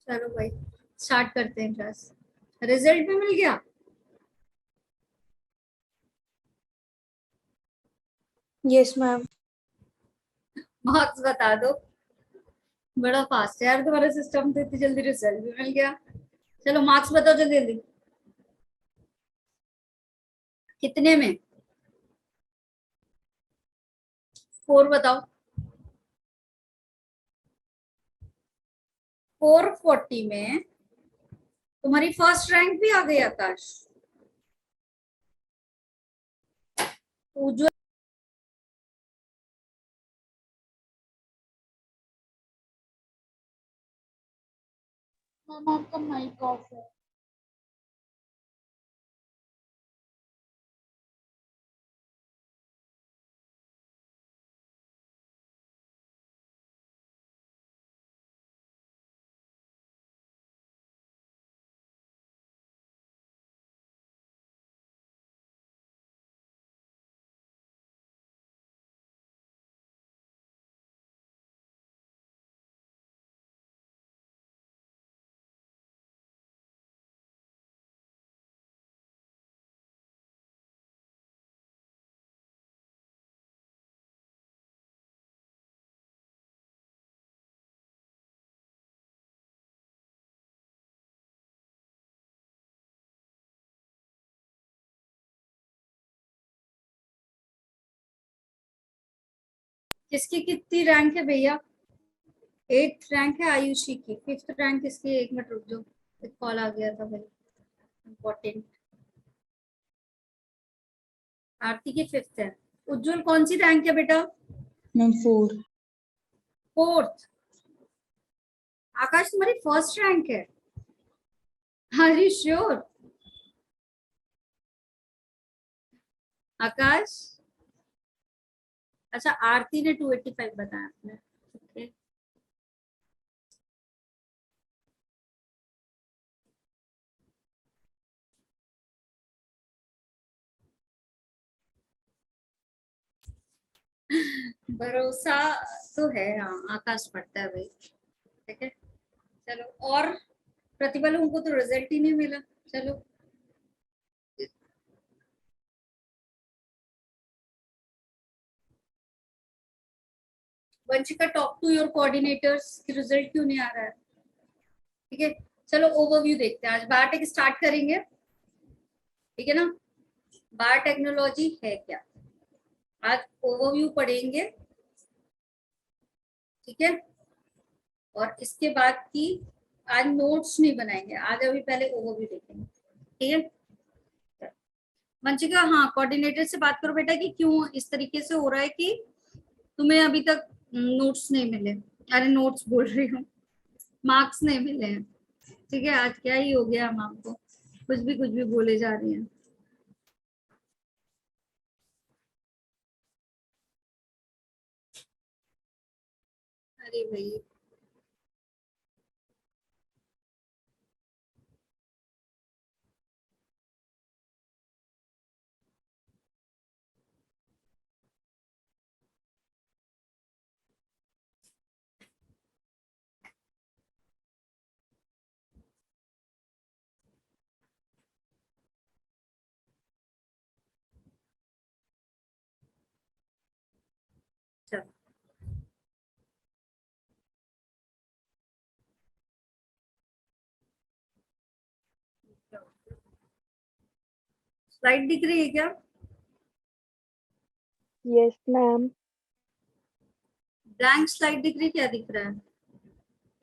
चलो भाई स्टार्ट करते हैं क्लास। रिजल्ट भी मिल गया। Yes ma'am. मार्क्स बता दो। बड़ा फास्ट है यार तुम्हारा सिस्टम, तो इतनी जल्दी रिजल्ट भी मिल गया। चलो मार्क्स बताओ जल्दी जल्दी। कितने में? 4 बताओ। 440 में तुम्हारी फर्स्ट रैंक भी आ गई आकाश। उज्जवल। मैम आपका माइक ऑफ है। किसकी कितनी रैंक है भैया? 8th रैंक है आयुषी की। 5th रैंक किसकी? एक मिनट रुक जाओ, एक कॉल आ गया था भाई, इम्पोर्टेंट। आरती की 5th है। उज्जवल कौन सी रैंक है बेटा? मैम 4। 4th। आकाश तुम्हारी फर्स्ट रैंक है। Are you sure? आकाश। अच्छा आरती ने 285 बताया आपने। ओके। भरोसा तो है, हाँ आकाश पढ़ता है भाई। ठीक है चलो। और प्रतिभा लोगों को तो रिजल्ट ही नहीं मिला। चलो Vanshika, talk to your coordinators की रिजल्ट क्यों नहीं आ रहा है? ठीक है चलो ओवरव्यू देखते हैं। आज बायोटेक स्टार्ट करेंगे, ठीक है ना। बायोटेक्नोलॉजी है क्या, आज ओवरव्यू पढ़ेंगे, ठीक है। और इसके बाद की आज नोट्स नहीं बनाएंगे, आज अभी पहले ओवरव्यू देखेंगे, ठीक है। वंशिका हाँ कोऑर्डिनेटर से बात करो बेटा कि क्यों इस तरीके से हो रहा है कि तुम्हें अभी तक नोट्स नहीं मिले। अरे नोट्स बोल रही हूँ, मार्क्स नहीं मिले हैं। ठीक है आज क्या ही हो गया, हम आपको कुछ भी बोले जा रही हैं। अरे भाई चलो स्लाइड दिख रही है क्या? Yes ma'am. ब्लैंक स्लाइड दिख रही है, क्या दिख रहा है?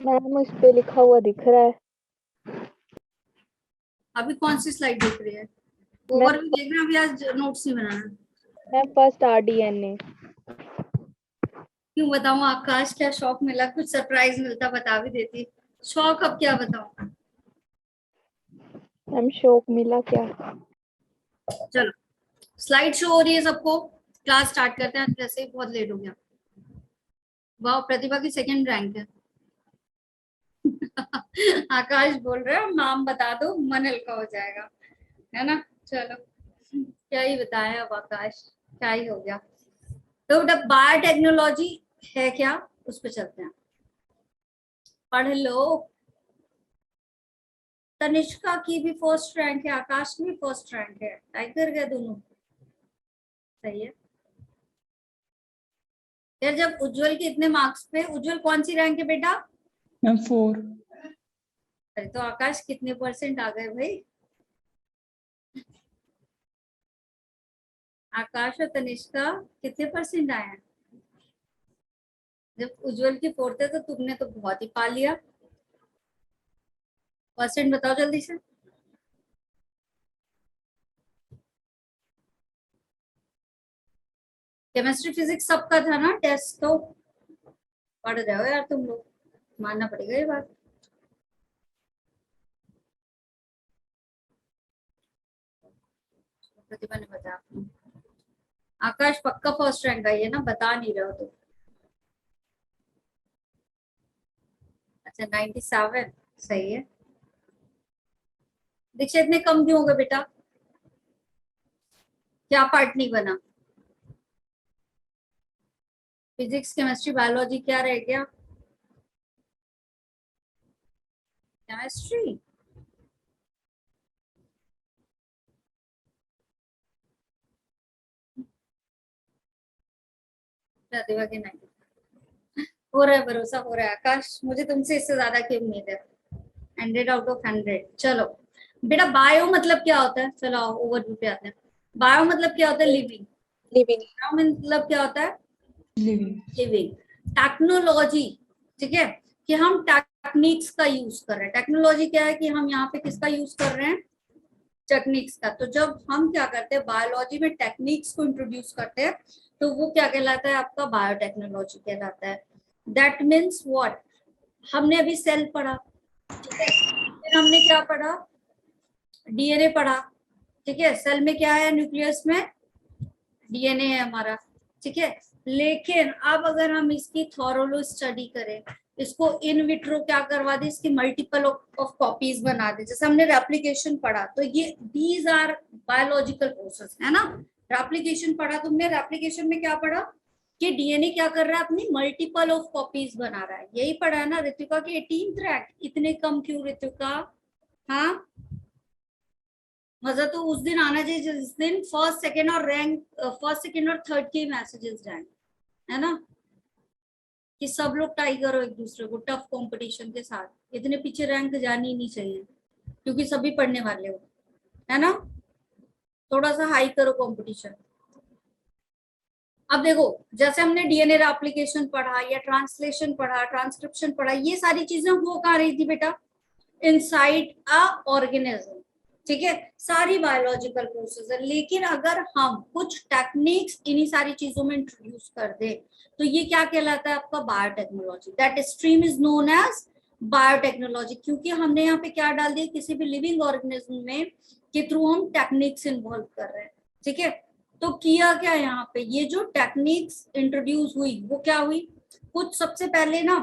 मैम इस पे लिखा हुआ दिख रहा है। अभी कौन सी स्लाइड दिख रही है? मैम ओवरव्यू देख रहे हैं अभी, आज नोट्स नहीं बनाना। Ma'am first RDNA। क्यों बताऊं आकाश, क्या शौक मिला? कुछ सरप्राइज मिलता बता भी देती। शौक अब क्या बताऊं। मैम शौक मिला क्या? चलो स्लाइड शो हो रही है सबको, क्लास स्टार्ट करते हैं। वैसे ही बहुत लेट हो गया। वाह प्रतिभा की 2nd रैंक है। आकाश बोल रहे हो नाम बता दो मन हल्का हो जाएगा, है ना। चलो क्या ही बताया अब आकाश, क्या ही हो गया। तो बेटा बायोटेक्नोलॉजी है क्या, उस पर चलते हैं। पढ़ लो। तनिष्का की भी फर्स्ट रैंक है, आकाश की भी फर्स्ट रैंक है, टाइगर गए दोनों। सही है यार। जब उज्जवल के इतने मार्क्स पे, उज्जवल कौन सी रैंक है बेटा? मैम 4। अरे तो आकाश कितने परसेंट आ गए भाई? आकाश और तनिष्का कितने परसेंट आए हैं? जब उज्जवल की फोर्थ है तो तुमने तो बहुत ही पा लिया। परसेंट बताओ जल्दी से। केमिस्ट्री फिजिक्स सबका था ना टेस्ट? तो पढ़ रहे हो यार तुम लोग, मानना पड़ेगा ये बात। प्रतिभा ने बताया। आकाश पक्का फर्स्ट रैंक आई है ना, बता नहीं रहे हो तुम। अच्छा 97, सही है। दीक्षा इतने कम क्यों हो गए बेटा? क्या पार्ट नहीं बना? फिजिक्स केमिस्ट्री बायोलॉजी क्या रह गया? केमिस्ट्री। प्रतिभा के नहीं हो रहा है, भरोसा हो रहा है आकाश, मुझे तुमसे इससे ज्यादा की उम्मीद है। 100 आउट ऑफ 100। चलो बेटा, बायो मतलब क्या होता है? चलो ओवरव्यू पे आते हैं। बायो मतलब क्या होता है? लिविंग। लिविंग। मतलब क्या होता है? लिविंग। लिविंग। टेक्नोलॉजी, ठीक है, कि हम टेक्निक्स का यूज कर रहे हैं। टेक्नोलॉजी क्या है? कि हम यहाँ पे किसका यूज कर रहे हैं? टेक्निक्स का। तो जब हम क्या करते हैं, बायोलॉजी में टेक्निक्स को इंट्रोड्यूस करते हैं, तो वो क्या कहलाता है? आपका बायोटेक्नोलॉजी कहलाता है। That means what? हमने अभी सेल पढ़ा, ठीक है, फिर हमने क्या पढ़ा? डीएनए पढ़ा, ठीक है। सेल में क्या है? न्यूक्लियस में डीएनए है हमारा, ठीक है। लेकिन अब अगर हम इसकी थॉरोली स्टडी करें, इसको इन विट्रो क्या करवा दे, इसकी मल्टीपल ऑफ कॉपीज बना दे, जैसे हमने रेप्लिकेशन पढ़ा, तो ये दीज आर बायोलॉजिकल प्रोसेस, है ना। रेप्लिकेशन पढ़ा तुमने, रेप्लिकेशन में क्या पढ़ा? कि डीएनए क्या कर रहा है? अपनी मल्टीपल ऑफ कॉपीज बना रहा है। यही पढ़ा है ना ऋतिका के 18th रैंक? इतने कम क्यों ऋतिका? हाँ, मजा तो उस दिन आना चाहिए जिस दिन फर्स्ट सेकंड और रैंक, फर्स्ट सेकंड और थर्ड के मैसेजेस रैंक, है ना, कि सब लोग टाई करो एक दूसरे को टफ कंपटीशन के साथ। इतने पीछे रैंक जानी ही नहीं चाहिए, क्योंकि सभी पढ़ने वाले हो, है ना। थोड़ा सा हाई करो कंपटीशन। अब देखो, जैसे हमने डीएनए एप्लीकेशन पढ़ा, या ट्रांसलेशन पढ़ा, ट्रांसक्रिप्शन पढ़ा, ये सारी चीजें हो कहाँ रही थी बेटा? इनसाइड अ ऑर्गेनिज्म, ठीक है, सारी बायोलॉजिकल प्रोसेस है। लेकिन अगर हम कुछ टेक्निक्स इन्हीं सारी चीजों में इंट्रोड्यूस कर दे, तो ये क्या कहलाता है? आपका biotechnology. That stream is known as biotechnology, क्योंकि हमने यहाँ पे क्या डाल दिया? किसी भी लिविंग ऑर्गेनिज्म में के थ्रू हम टेक्निक्स इन्वॉल्व कर रहे हैं, ठीक है। तो किया क्या यहाँ पे? ये जो टेक्निक्स इंट्रोड्यूस हुई वो क्या हुई? कुछ सबसे पहले ना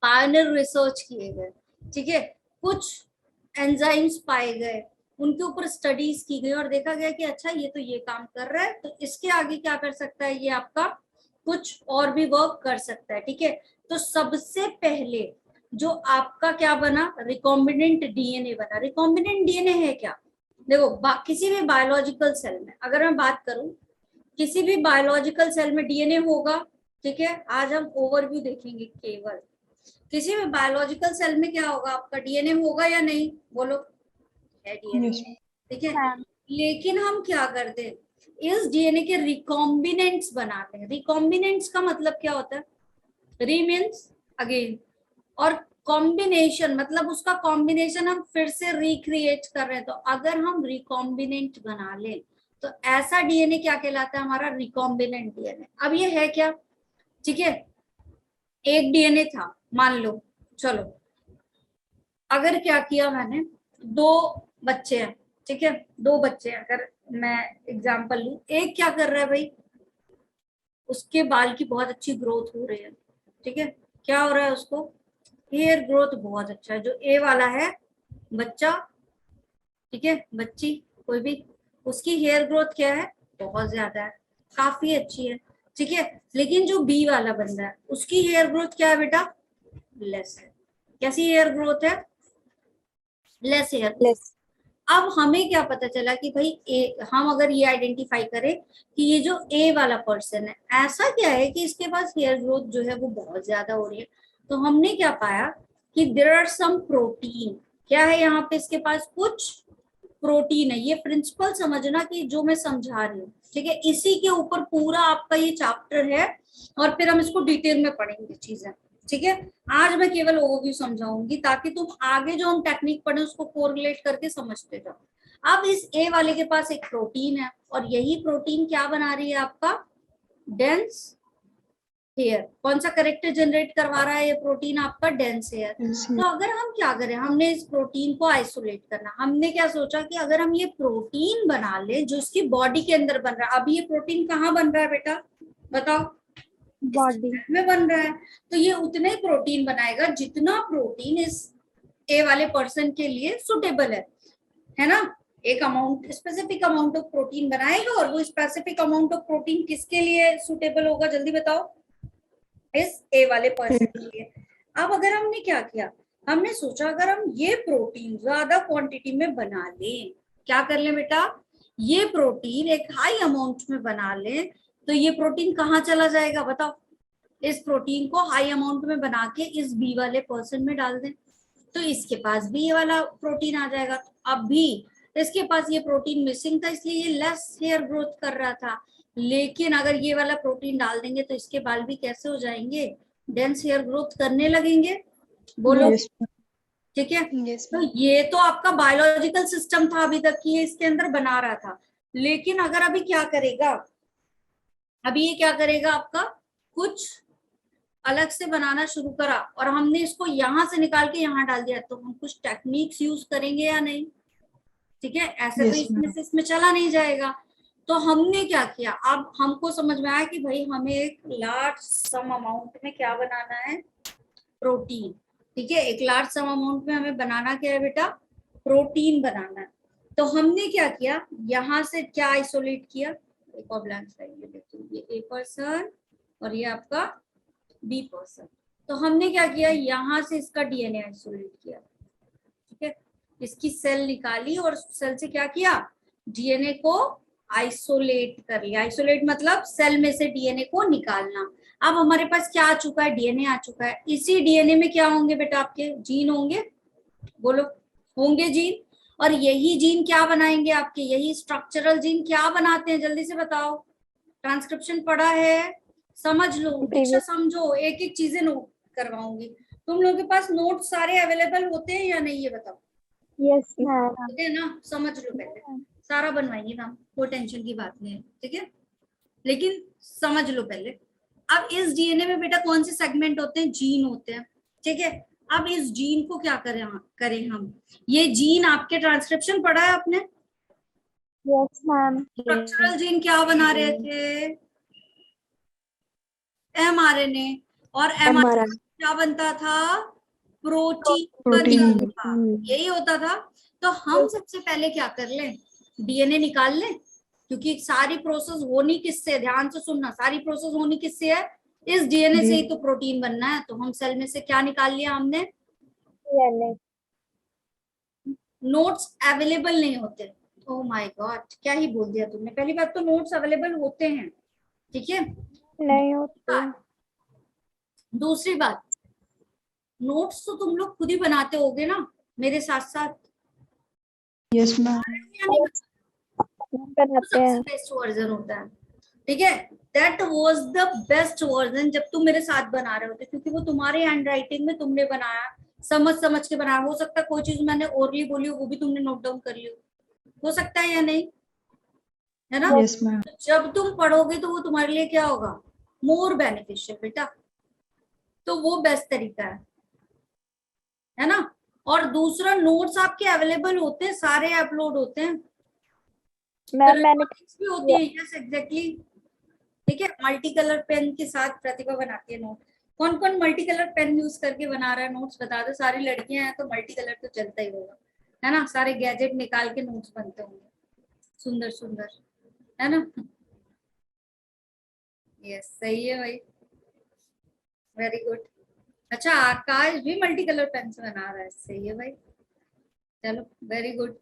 पायनियर रिसर्च किए गए, ठीक है, कुछ एंजाइम्स पाए गए, उनके ऊपर स्टडीज की गई और देखा गया कि अच्छा ये तो ये काम कर रहा है, तो इसके आगे क्या कर सकता है? ये आपका कुछ और भी वर्क कर सकता है, ठीक है। तो सबसे पहले जो आपका क्या बना? रिकॉम्बिनेंट डीएनए बना। रिकॉम्बिनेंट डीएनए है क्या? देखो, किसी भी बायोलॉजिकल सेल में अगर मैं बात करूं, किसी भी बायोलॉजिकल सेल में डीएनए होगा, ठीक है। आज हम ओवरव्यू देखेंगे केवल। किसी भी बायोलॉजिकल सेल में क्या होगा? आपका डीएनए होगा या नहीं? बोलो, है डीएनए, यस। ठीक है। लेकिन हम क्या करते हैं? इस डीएनए के रिकॉम्बिनेंट्स बनाते हैं। रिकॉम्बिनेंट्स का मतलब क्या होता है? री मीन्स अगेन, और कॉम्बिनेशन मतलब उसका कॉम्बिनेशन हम फिर से रिक्रिएट कर रहे हैं। तो अगर हम रिकॉम्बिनेंट बना लें, तो ऐसा डीएनए क्या कहलाता है? हमारा रिकॉम्बिनेंट डीएनए। अब ये है क्या? ठीक है, एक डीएनए था मान लो, चलो अगर क्या किया मैंने, दो बच्चे हैं, ठीक है, दो बच्चे हैं, अगर मैं एग्जांपल लूं, एक क्या कर रहा है भाई? उसके बाल की बहुत अच्छी ग्रोथ हो रही है, ठीक है। क्या हो रहा है उसको? हेयर ग्रोथ बहुत अच्छा है। जो ए वाला है बच्चा, ठीक है, बच्ची, कोई भी, उसकी हेयर ग्रोथ क्या है? बहुत ज्यादा है, काफी अच्छी है, ठीक है। लेकिन जो बी वाला बंदा है, उसकी हेयर ग्रोथ क्या है बेटा? लेस है। कैसी हेयर ग्रोथ है? Less hair. लेस। अब हमें क्या पता चला कि भाई हम अगर ये आइडेंटिफाई करें कि ये जो ए वाला पर्सन है, ऐसा क्या है कि इसके पास हेयर ग्रोथ जो है वो बहुत ज्यादा हो रही है, तो हमने क्या पाया कि देयर आर सम प्रोटीन। क्या है यहाँ पे इसके पास? कुछ प्रोटीन है। ये प्रिंसिपल समझना कि जो मैं समझा रही हूँ, ठीक है, इसी के ऊपर पूरा आपका ये चैप्टर है और फिर हम इसको डिटेल में पढ़ेंगे चीजें, ठीक है। आज मैं केवल ओवरव्यू समझाऊंगी ताकि तुम आगे जो हम टेक्निक पढ़े उसको कोरिलेट करके समझते जाओ। अब इस ए वाले के पास एक प्रोटीन है और यही प्रोटीन क्या बना रही है? आपका डेंस हेयर। कौन सा करेक्टर जनरेट करवा रहा है ये प्रोटीन? आपका डेंस हेयर। तो अगर हम क्या करें, हमने इस प्रोटीन को आइसोलेट करना, हमने क्या सोचा कि अगर हम ये प्रोटीन बना ले जो इसकी बॉडी के अंदर बन रहा है। अब ये प्रोटीन कहाँ बन रहा है बेटा, बताओ? बॉडी में बन रहा है। तो ये उतने ही प्रोटीन बनाएगा जितना प्रोटीन इस ए वाले पर्सन के लिए सुटेबल है ना। एक amount, specific amount of protein बनाएगा और वो स्पेसिफिक अमाउंट ऑफ प्रोटीन किसके लिए सुटेबल होगा? जल्दी बताओ। इस ए वाले पर्सन के लिए। अब अगर हमने क्या किया, हमने सोचा अगर हम ये प्रोटीन ज्यादा क्वांटिटी में बना लें, क्या कर लें बेटा, ये प्रोटीन एक हाई अमाउंट में बना लें, तो ये प्रोटीन कहाँ चला जाएगा बताओ? इस प्रोटीन को हाई अमाउंट में बना के इस बी वाले पर्सन में डाल दें, तो इसके पास भी ये वाला प्रोटीन आ जाएगा। अब भी इसके पास ये प्रोटीन मिसिंग था, इसलिए ये लेस हेयर ग्रोथ कर रहा था। लेकिन अगर ये वाला प्रोटीन डाल देंगे तो इसके बाल भी कैसे हो जाएंगे? डेंस हेयर ग्रोथ करने लगेंगे। बोलो। Yes, ठीक है। yes, तो ये तो आपका बायोलॉजिकल सिस्टम था अभी तक कि ये इसके अंदर बना रहा था। लेकिन अगर अभी क्या करेगा, अभी ये क्या करेगा, आपका कुछ अलग से बनाना शुरू करा और हमने इसको यहां से निकाल के यहाँ डाल दिया, तो हम कुछ टेक्निक्स यूज करेंगे या नहीं? ठीक है, ऐसे तो yes, इसमें ma'am. से इसमें चला नहीं जाएगा। तो हमने क्या किया, अब हमको समझ में आया कि भाई हमें एक लार्ज सम अमाउंट में क्या बनाना है? प्रोटीन। ठीक है, एक लार्ज सम अमाउंट में हमें बनाना क्या है बेटा? प्रोटीन बनाना है। तो हमने क्या किया, यहाँ से क्या आइसोलेट किया? एक और ब्लैंक स्लाइड, ये देखिए, ये ए पर्सन और ये आपका बी पर्सन। तो हमने क्या किया, यहाँ से इसका डीएनए आइसोलेट किया, ठीक है, इसकी सेल निकाली और सेल से क्या किया, डीएनए को आइसोलेट कर लिया। आइसोलेट मतलब सेल में से डीएनए को निकालना। अब हमारे पास क्या आ चुका है? डीएनए आ चुका है। इसी डीएनए में क्या होंगे बेटा? आपके जीन होंगे। बोलो, होंगे जीन। और यही जीन क्या बनाएंगे आपके? यही स्ट्रक्चरल जीन क्या बनाते हैं? जल्दी से बताओ। ट्रांसक्रिप्शन पढ़ा है, समझ लो, दीक्षा प्रीवियस। समझो, एक एक चीजें नोट करवाऊंगी। तुम लोगों के पास नोट सारे अवेलेबल होते हैं या नहीं, ये बताओ। Yes ma'am. होते हैं ना? समझ लो पहले, सारा बनवाएंगे ना, कोई टेंशन की बात नहीं है, ठीक है। लेकिन समझ लो पहले। अब इस डीएनए में बेटा कौन से सेगमेंट होते हैं? जीन होते हैं, ठीक है। अब इस जीन को क्या करें हम? ये जीन आपके ट्रांसक्रिप्शन पढ़ा है आपने? Yes ma'am. स्ट्रक्चरल जीन क्या बना रहे थे? एमआरएनए। और हमारा एमआरएनए क्या बनता था? प्रोटीन बनता Protein. था, यही होता था। तो हम सबसे पहले क्या कर लें, डीएनए निकाल लें, क्योंकि सारी प्रोसेस होनी किससे, ध्यान से सुनना, सारी प्रोसेस होनी किससे है? इस डीएनए से ही तो प्रोटीन बनना है। तो हम सेल में से क्या निकाल लिया हमने? डीएनए। नोट्स अवेलेबल नहीं होते। ओह माय गॉड, क्या ही बोल दिया तुमने। पहली बात तो नोट्स अवेलेबल होते हैं, ठीक है। नहीं होते। दूसरी बात, नोट्स तो तुम लोग खुद ही बनाते होगे ना मेरे साथ साथ, Yes, ma'am. या नहीं? वो बनाते सबसे हैं। बेस्ट वर्जन होता है, ठीक है। That was the best version जब तुम मेरे साथ बना रहे होते, क्योंकि वो तुम्हारे हैंड राइटिंग में तुमने बनाया, समझ समझ के बनाया। हो सकता है कोई चीज मैंने ओरली बोली हो वो भी तुमने नोट डाउन कर ली हो सकता है या नहीं, है ना। Yes, ma'am. तो जब तुम पढ़ोगे तो वो तुम्हारे लिए क्या होगा? मोर बेनिफिशियल बेटा। तो वो बेस्ट तरीका है ना। और दूसरा, नोट्स आपके अवेलेबल होते हैं, सारे अपलोड होते हैं, मैम मैंने recordings भी होती है। यस एग्जैक्टली, ठीक है। मल्टी कलर पेन के साथ प्रतिभा बनाती है नोट। कौन कौन मल्टी कलर पेन यूज करके बना रहा है नोट्स, बता दो। सारी लड़कियां हैं तो मल्टी कलर तो चलता ही होगा, है ना। सारे गैजेट निकाल के नोट्स बनते होंगे, सुंदर सुंदर, है ना। यस सही है भाई, वेरी गुड। अच्छा, आकाश भी मल्टी कलर पेन से बना रहा है, सही है भाई। चलो वेरी गुड।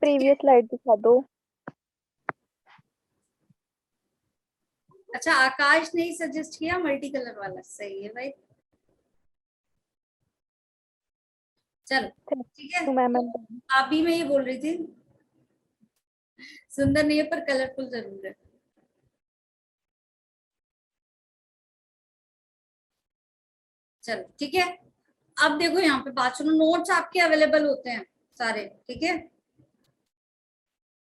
प्रीवियस स्लाइड दिखा दो। अच्छा आकाश ने ही सजेस्ट किया मल्टी कलर वाला, सही है भाई। चलो ठीक है, तो मैम तो आप भी मैं ये बोल रही थी, सुंदर नहीं है पर कलरफुल जरूर है। चलो ठीक है, अब देखो यहाँ पे बात सुनो, नोट्स आपके अवेलेबल होते हैं सारे, ठीक है।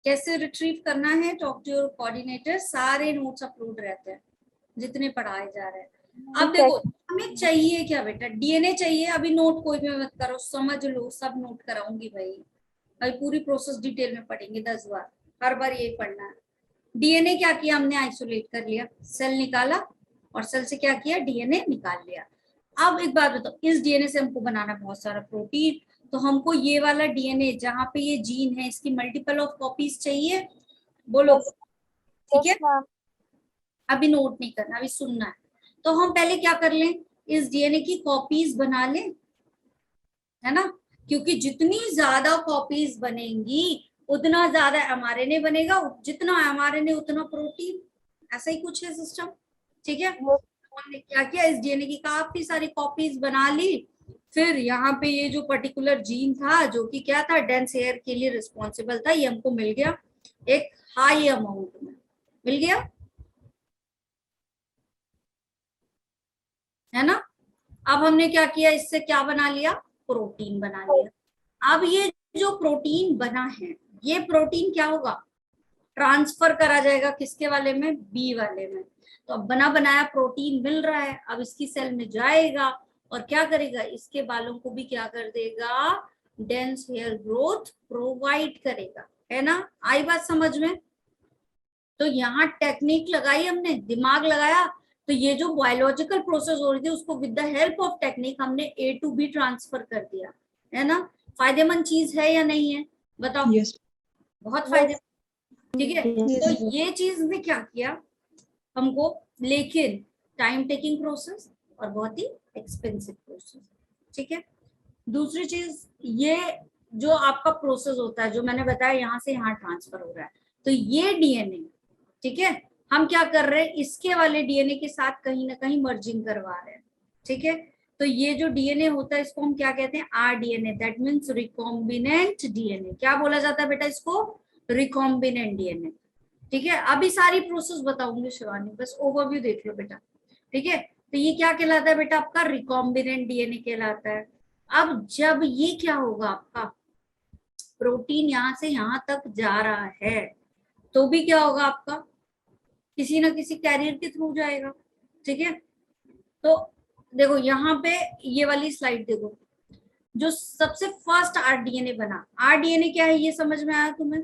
कैसे रिट्रीव करना है, टॉक टू योर कोऑर्डिनेटर, सारे नोट्स अपलोड रहते हैं जितने पढ़ाए जा रहे हैं। अब देखो हमें चाहिए क्या बेटा, डीएनए चाहिए। अभी नोट कोई भी मत करो, समझ लो, सब नोट कराऊंगी भाई। अभी पूरी प्रोसेस डिटेल में पढ़ेंगे 10 बार, हर बार यही पढ़ना है। डीएनए क्या किया हमने, आइसोलेट कर लिया, सेल निकाला और सेल से क्या किया, डीएनए निकाल लिया। अब एक बात बताओ, इस डीएनए से हमको बनाना बहुत सारा प्रोटीन, तो हमको ये वाला डीएनए जहां पे ये जीन है इसकी मल्टीपल ऑफ कॉपीज चाहिए, बोलो ठीक है। अभी नोट नहीं करना, अभी सुनना है। तो हम पहले क्या कर लें, इस डीएनए की कॉपीज बना लें, है ना, क्योंकि जितनी ज्यादा कॉपीज बनेंगी उतना ज्यादा एमआरएनए बनेगा, जितना एमआरएनए उतना प्रोटीन, ऐसा ही कुछ है सिस्टम, ठीक है। हमने क्या किया, इस डीएनए की काफी सारी कॉपीज बना ली, फिर यहाँ पे ये जो पर्टिकुलर जीन था जो कि क्या था, डेंस हेयर के लिए रिस्पॉन्सिबल था, ये हमको मिल गया एक हाई अमाउंट में, मिल गया, है ना। अब हमने क्या किया, इससे क्या बना लिया, प्रोटीन बना लिया। अब ये जो प्रोटीन बना है, ये प्रोटीन क्या होगा, ट्रांसफर करा जाएगा किसके वाले में, बी वाले में। तो अब बना बनाया प्रोटीन मिल रहा है, अब इसकी सेल में जाएगा और क्या करेगा, इसके बालों को भी क्या कर देगा, डेंस हेयर ग्रोथ प्रोवाइड करेगा, है ना। आई बात समझ में। तो यहाँ टेक्निक लगाई हमने, दिमाग लगाया, तो ये जो बायोलॉजिकल प्रोसेस हो रही थी उसको with the help of technique हमने ए टू बी ट्रांसफर कर दिया, है ना। फायदेमंद चीज है या नहीं है, बताओ। Yes. बहुत फायदे, ठीक है। Yes. तो ये चीज ने क्या किया हमको, लेकिन टाइम टेकिंग प्रोसेस और बहुत ही एक्सपेंसिव प्रोसेस, ठीक है। दूसरी चीज, ये जो आपका प्रोसेस होता है जो मैंने बताया, यहाँ से यहाँ ट्रांसफर हो रहा है, तो ये डीएनए, ठीक है, हम क्या कर रहे हैं, इसके वाले डीएनए के साथ कहीं ना कहीं मर्जिंग करवा रहे हैं, ठीक है। तो ये जो डीएनए होता है इसको हम क्या कहते हैं, rDNA, that means recombinant DNA. क्या बोला जाता है बेटा इसको, रिकॉम्बिनेंट डीएनए, ठीक है। अभी सारी प्रोसेस बताऊंगी शिवानी, बस ओवरव्यू देख लो बेटा, ठीक है। तो ये क्या कहलाता है बेटा, आपका रिकॉम्बिनेंट डीएनए कहलाता है। अब जब ये क्या होगा, आपका प्रोटीन यहाँ से यहाँ तक जा रहा है, तो भी क्या होगा, आपका किसी ना किसी कैरियर के थ्रू जाएगा, ठीक है। तो देखो यहाँ पे ये वाली स्लाइड देखो, जो सबसे फर्स्ट आरडीएनए बना, आरडीएनए क्या है ये समझ में आया तुम्हें।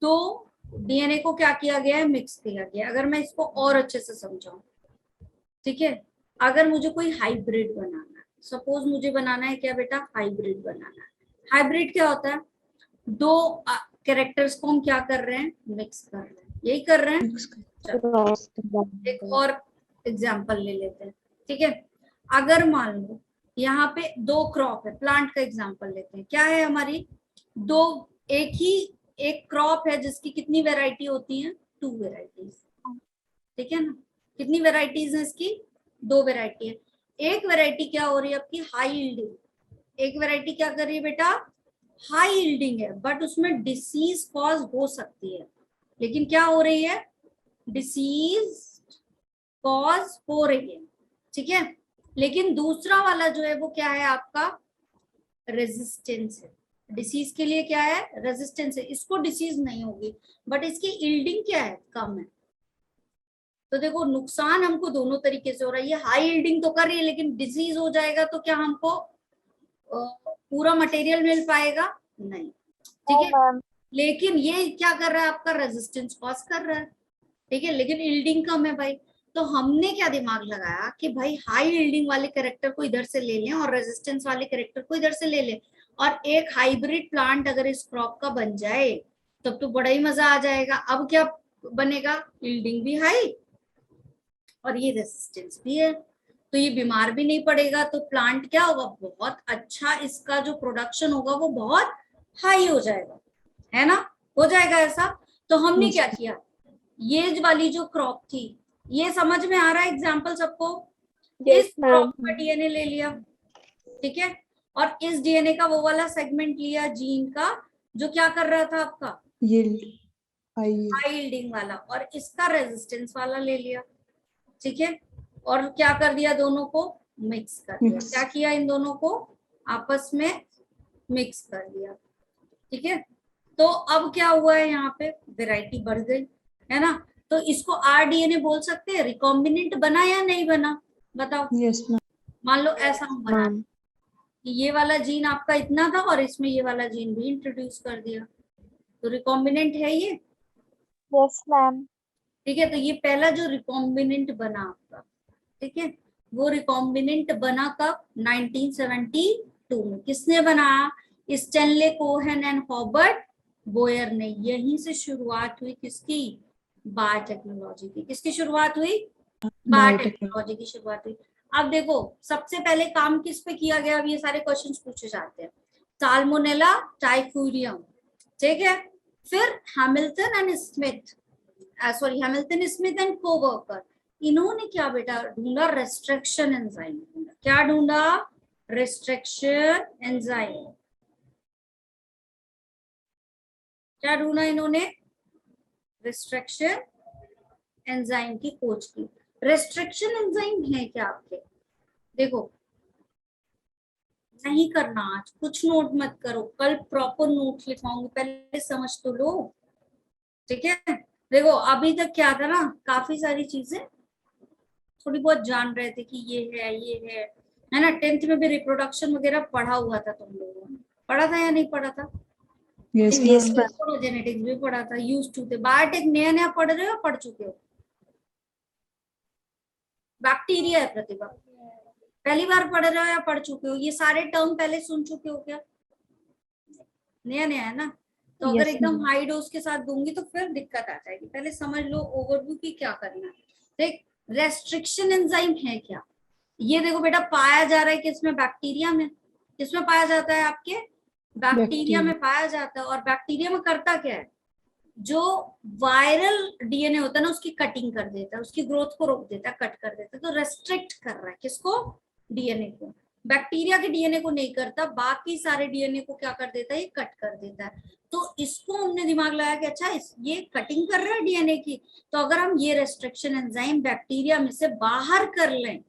तो डीएनए को क्या किया गया है, मिक्स किया गया। अगर मैं इसको और अच्छे से समझाऊं, ठीक है, अगर मुझे कोई हाइब्रिड बनाना है, सपोज मुझे बनाना है क्या बेटा, हाइब्रिड बनाना है। हाइब्रिड क्या होता है, दो कैरेक्टर्स को हम क्या कर रहे हैं, मिक्स कर रहे हैं, यही कर रहे हैं। चलो एक और एग्जांपल ले लेते हैं, ठीक है। अगर मान लो यहाँ पे दो क्रॉप है, प्लांट का एग्जांपल लेते हैं, क्या है हमारी, दो, एक क्रॉप है जिसकी कितनी वैरायटी होती है, 2 वेराइटीज, ठीक है ना। कितनी वेराइटीज है इसकी, 2 वेराइटी है। एक वेराइटी क्या हो रही है आपकी, हाई यील्डिंग, एक वेराइटी क्या कर रही है बेटा, हाई यील्डिंग है, बट उसमें डिसीज कॉज हो सकती है, लेकिन क्या हो रही है, डिसीज कॉज हो रही है, ठीक है। लेकिन दूसरा वाला जो है वो क्या है आपका, रेजिस्टेंस है, डिसीज के लिए क्या है, रेजिस्टेंस है, इसको डिसीज नहीं होगी, बट इसकी यील्डिंग क्या है, कम है। तो देखो नुकसान हमको दोनों तरीके से हो रहा है, ये हाई यील्डिंग तो कर रही है, लेकिन डिजीज हो जाएगा तो क्या हमको पूरा मटेरियल मिल पाएगा, नहीं, ठीक है। लेकिन ये क्या कर रहा है, आपका रेजिस्टेंस कॉज कर रहा है, ठीक है, लेकिन यील्डिंग कम है भाई। तो हमने क्या दिमाग लगाया कि भाई हाई यील्डिंग वाले कैरेक्टर को इधर से ले लें और रेजिस्टेंस वाले कैरेक्टर को इधर से ले लें, और एक हाइब्रिड प्लांट अगर इस क्रॉप का बन जाए तब तो बड़ा ही मजा आ जाएगा। अब क्या बनेगा, यील्डिंग भी हाई और ये रेजिस्टेंस भी है, तो ये बीमार भी नहीं पड़ेगा, तो प्लांट क्या होगा, बहुत अच्छा, इसका जो प्रोडक्शन होगा वो बहुत हाई हो जाएगा, है ना, हो जाएगा ऐसा। तो हमने Yes. क्या किया, ये वाली जो क्रॉप थी, ये समझ में आ रहा है एग्जाम्पल सबको, यस इस मैम। क्रॉप का डीएनए ले लिया, ठीक है, और इस डीएनए का वो वाला सेगमेंट लिया जीन का जो क्या कर रहा था आपका, Yield. High yield. High yielding वाला, और इसका रेजिस्टेंस वाला ले लिया, ठीक है, और क्या कर दिया, दोनों को मिक्स कर दिया। Mix. क्या किया, इन दोनों को आपस में मिक्स कर दिया, ठीक है। तो अब क्या हुआ है, यहाँ पे वैरायटी बढ़ गई, है ना। तो इसको आरडीएनए बोल सकते हैं, रिकॉम्बिनेंट बना या नहीं बना, बताओ। Yes ma'am. मान लो ऐसा हम बना मैम। कि ये वाला जीन आपका इतना था और इसमें ये वाला जीन भी इंट्रोड्यूस कर दिया, तो रिकॉम्बिनेंट है ये, यस मैम। ठीक है। तो ये पहला जो रिकॉम्बिनेंट बना आपका, ठीक है, वो रिकॉम्बिनेंट बना कब, 1972 में। किसने बनाया, Stanley Cohen and Hobart Boyer ने। यहीं से शुरुआत हुई किसकी, बायोटेक्नोलॉजी की। किसकी शुरुआत हुई, बायोटेक्नोलॉजी की शुरुआत हुई। अब देखो सबसे पहले काम किस पे किया गया, अब ये सारे क्वेश्चंस पूछे जाते हैं, साल्मोनेला टाइफूरियम, ठीक है। फिर Hamilton and Smith, sorry Hamilton Smith and co-worker, इन्होंने क्या बेटा ढूंढा, रेस्ट्रिक्शन एंजाइम ढूंढा। क्या ढूंढा, रेस्ट्रिक्शन एंजाइम। क्या ढूंढा इन्होंने, रेस्ट्रिक्शन एंजाइम की खोज की। रेस्ट्रिक्शन एंजाइम है क्या आपके, देखो नहीं करना आज, कुछ नोट मत करो, कल प्रॉपर नोट लिखवाऊंगी, पहले समझ तो लो, ठीक है। देखो अभी तक क्या था ना, काफी सारी चीजें थोड़ी बहुत जान रहे थे कि ये है ना। 10th में भी रिप्रोडक्शन वगैरह पढ़ा हुआ था, तुम लोगों ने पढ़ा था या नहीं पढ़ा था, Yes yes ma'am. Ma'am. Genetics भी पढ़ा था, यूज टू थे। बायोटेक नया नया पढ़ रहे हो, पढ़ चुके हो, बैक्टीरिया है प्रतिभा, पहली बार पढ़ रहे हो या पढ़ चुके हो, ये सारे टर्म पहले सुन चुके हो क्या, नया नया है ना। तो अगर Yes एकदम ma'am. हाई डोज के साथ दूंगी तो फिर दिक्कत आ जाएगी, पहले समझ लो ओवरव्यू की क्या करना है। देख रेस्ट्रिक्शन एंजाइम है क्या, ये देखो बेटा पाया जा रहा है किसमें, बैक्टीरिया में। किसमें पाया जाता है आपके, बैक्टीरिया में पाया जाता है। और बैक्टीरिया में करता क्या है, जो वायरल डीएनए होता है ना उसकी कटिंग कर देता है, उसकी ग्रोथ को रोक देता है, कट कर देता है। तो रेस्ट्रिक्ट कर रहा है किसको, डीएनए को। बैक्टीरिया के डीएनए को नहीं करता, बाकी सारे डीएनए को क्या कर देता है, ये कट कर देता है। तो इसको हमने दिमाग लगाया कि अच्छा ये कटिंग कर रहा है डीएनए की, तो अगर हम ये रेस्ट्रिक्शन एंजाइम बैक्टीरिया में से बाहर कर लें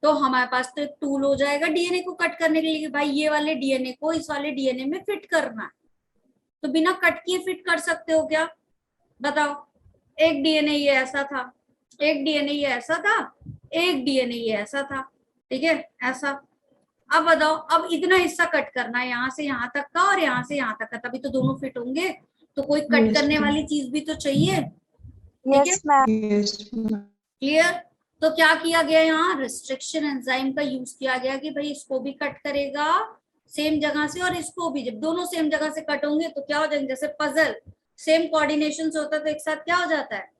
तो हमारे पास तो एक टूल हो जाएगा डीएनए को कट करने के लिए कि भाई ये वाले डीएनए को इस वाले डीएनए में फिट करना है। तो बिना कट किए फिट कर सकते हो क्या, बताओ। एक डीएनए ये ऐसा था, एक डीएनए ये ऐसा था, एक डीएनए ये ऐसा था, ठीक है, ऐसा। अब बताओ, अब इतना हिस्सा कट करना है, यहाँ से यहाँ तक का और यहाँ से यहाँ तक का, तभी तो दोनों फिट होंगे। तो कोई कट Yes, करने ma'am. वाली चीज भी तो चाहिए, ठीक है, yes ma'am. Yes ma'am. Clear. तो क्या किया गया, यहाँ रेस्ट्रिक्शन एंजाइम का यूज किया गया कि भाई इसको भी कट करेगा सेम जगह से और इसको भी। जब दोनों सेम जगह से कट होंगे तो क्या हो जाएंगे, जैसे पजल सेम कोऑर्डिनेशन से होता है तो एक साथ क्या हो जाता है,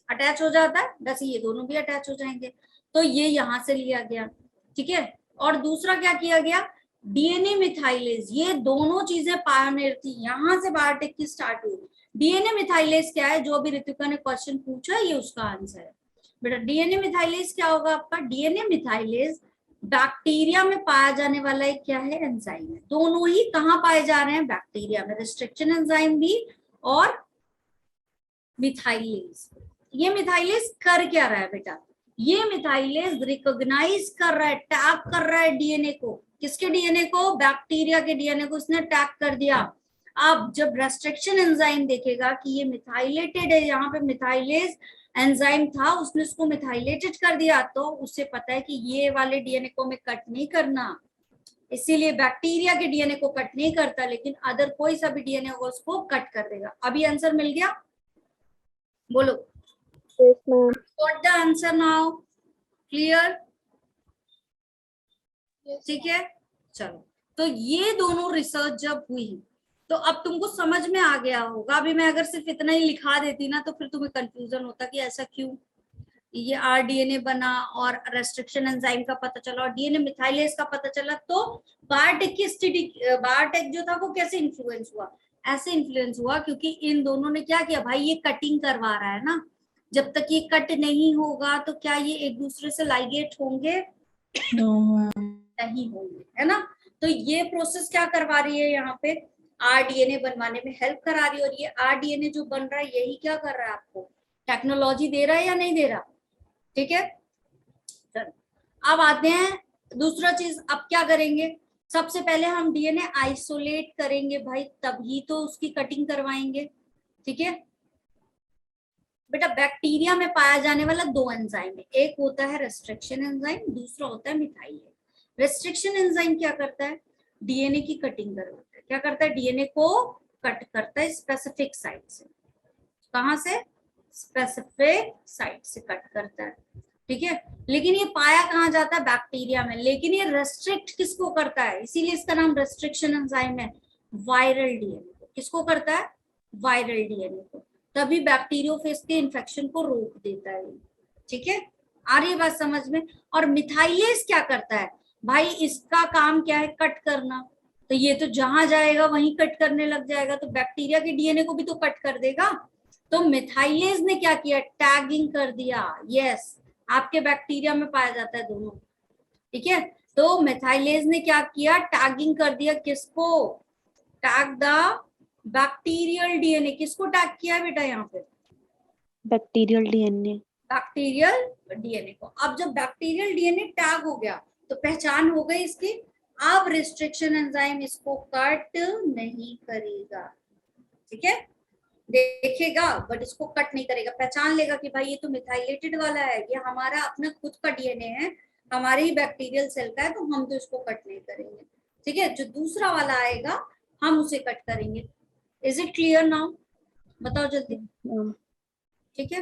अटैच हो जाता है, वैसे ये दोनों भी अटैच हो जाएंगे। तो ये यहां से लिया गया, ठीक है। और दूसरा क्या किया गया, डीएनए मिथाइलेज, ये दोनों चीजें पायोनियर थी, यहां से बायोटेक की स्टार्ट हुई। डीएनए मिथाइलेज क्या है, जो अभी ऋतिका ने क्वेश्चन पूछा ये उसका आंसर है बेटा। डीएनए मिथाइलेज क्या होगा आपका, डीएनए मिथाइलेज बैक्टीरिया में पाया जाने वाला एक क्या है, एंजाइम है। दोनों ही कहाँ पाए जा रहे हैं, बैक्टीरिया में, रिस्ट्रिक्शन एंजाइम भी और मिथाइलेज। ये मिथाइलेज कर क्या रहा है बेटा, ये मिथाइलेज रिकॉग्नाइज कर रहा है, टैग कर रहा है डीएनए को। किसके डीएनए को, बैक्टीरिया के डीएनए को उसने टैग कर दिया। अब जब रेस्ट्रिक्शन एंजाइम देखेगा कि ये मिथाइलेटेड है, यहाँ पे मिथाइलेज एंजाइम था उसने उसको मिथाइलेटेड कर दिया, तो उससे पता है कि ये वाले डीएनए को मैं कट नहीं करना, इसीलिए बैक्टीरिया के डीएनए को कट नहीं करता, लेकिन अदर कोई सा भी डीएनए होगा उसको कट कर देगा। अभी आंसर मिल गया, बोलो। Yes ma'am. Got the answer now? Clear? ठीक है, चलो। तो ये दोनों रिसर्च जब हुई तो अब तुमको समझ में आ गया होगा। अभी मैं अगर सिर्फ इतना ही लिखा देती ना तो फिर तुम्हें कंफ्यूजन होता कि ऐसा क्यों। ये rDNA बना और रेस्ट्रिक्शन एंजाइम का पता चला और डीएनए मिथाइलेज का पता चला, तो बायोटेक की स्टडी, बायोटेक जो था वो कैसे इन्फ्लुएंस हुआ? ऐसे इन्फ्लुएंस हुआ क्योंकि इन दोनों ने क्या किया भाई, ये कटिंग करवा रहा है ना, जब तक ये कट नहीं होगा तो क्या ये एक दूसरे से लाइगेट होंगे? No, ma'am. नहीं होंगे, है ना। तो ये प्रोसेस क्या करवा रही है यहाँ पे, rDNA बनवाने में हेल्प करा रही है। और ये rDNA जो बन रहा है यही क्या कर रहा है, आपको टेक्नोलॉजी दे रहा है या नहीं दे रहा? ठीक है, अब आते हैं दूसरा चीज। अब क्या करेंगे, सबसे पहले हम डीएनए आइसोलेट करेंगे भाई, तभी तो उसकी कटिंग करवाएंगे। ठीक है बेटा, बैक्टीरिया में पाया जाने वाला दो एंजाइम है, एक होता है रेस्ट्रिक्शन एंजाइम, दूसरा होता है मिथाइलेज। रेस्ट्रिक्शन एंजाइम क्या करता है, डीएनए की कटिंग करवाता है। क्या करता है, डीएनए को कट करता है स्पेसिफिक साइट से। कहां से? स्पेसिफिक साइट से कट करता है। ठीक है, लेकिन ये पाया कहाँ जाता है, बैक्टीरिया में। लेकिन ये रेस्ट्रिक्ट किसको करता है, इसीलिए इसका नाम रेस्ट्रिक्शन एंजाइम है, वायरल डीएनए को। किसको करता है, वायरल डीएनए को, तभी बैक्टीरियोफेज के इन्फेक्शन को रोक देता है। ठीक है, आ रही है बात समझ में। और मिथाइलेज क्या करता है भाई, इसका काम क्या है, कट करना। तो ये तो जहां जाएगा वहीं कट करने लग जाएगा, तो बैक्टीरिया के डीएनए को भी तो कट कर देगा। तो मिथाइलेज ने क्या किया, टैगिंग कर दिया। यस, आपके बैक्टीरिया में पाया जाता है दोनों। ठीक है, तो मिथाइलेज ने क्या किया, टैगिंग कर दिया। किसको? Tag the bacterial DNA. किसको टैग किया है बेटा यहाँ पे? Bacterial DNA. बैक्टीरियल डीएनए को। अब जब बैक्टीरियल डीएनए टैग हो गया तो पहचान हो गई इसकी। अब रिस्ट्रिक्शन एंजाइम इसको कट नहीं करेगा। ठीक है, देखेगा बट इसको कट नहीं करेगा। पहचान लेगा कि भाई ये तो मिथाइलेटेड वाला है, ये हमारा अपना खुद का डीएनए है, हमारे ही बैक्टीरियल सेल का है, तो हम तो इसको कट नहीं करेंगे। ठीक है, जो दूसरा वाला आएगा हम उसे कट करेंगे। Is it clear now? बताओ जल्दी। ठीक है,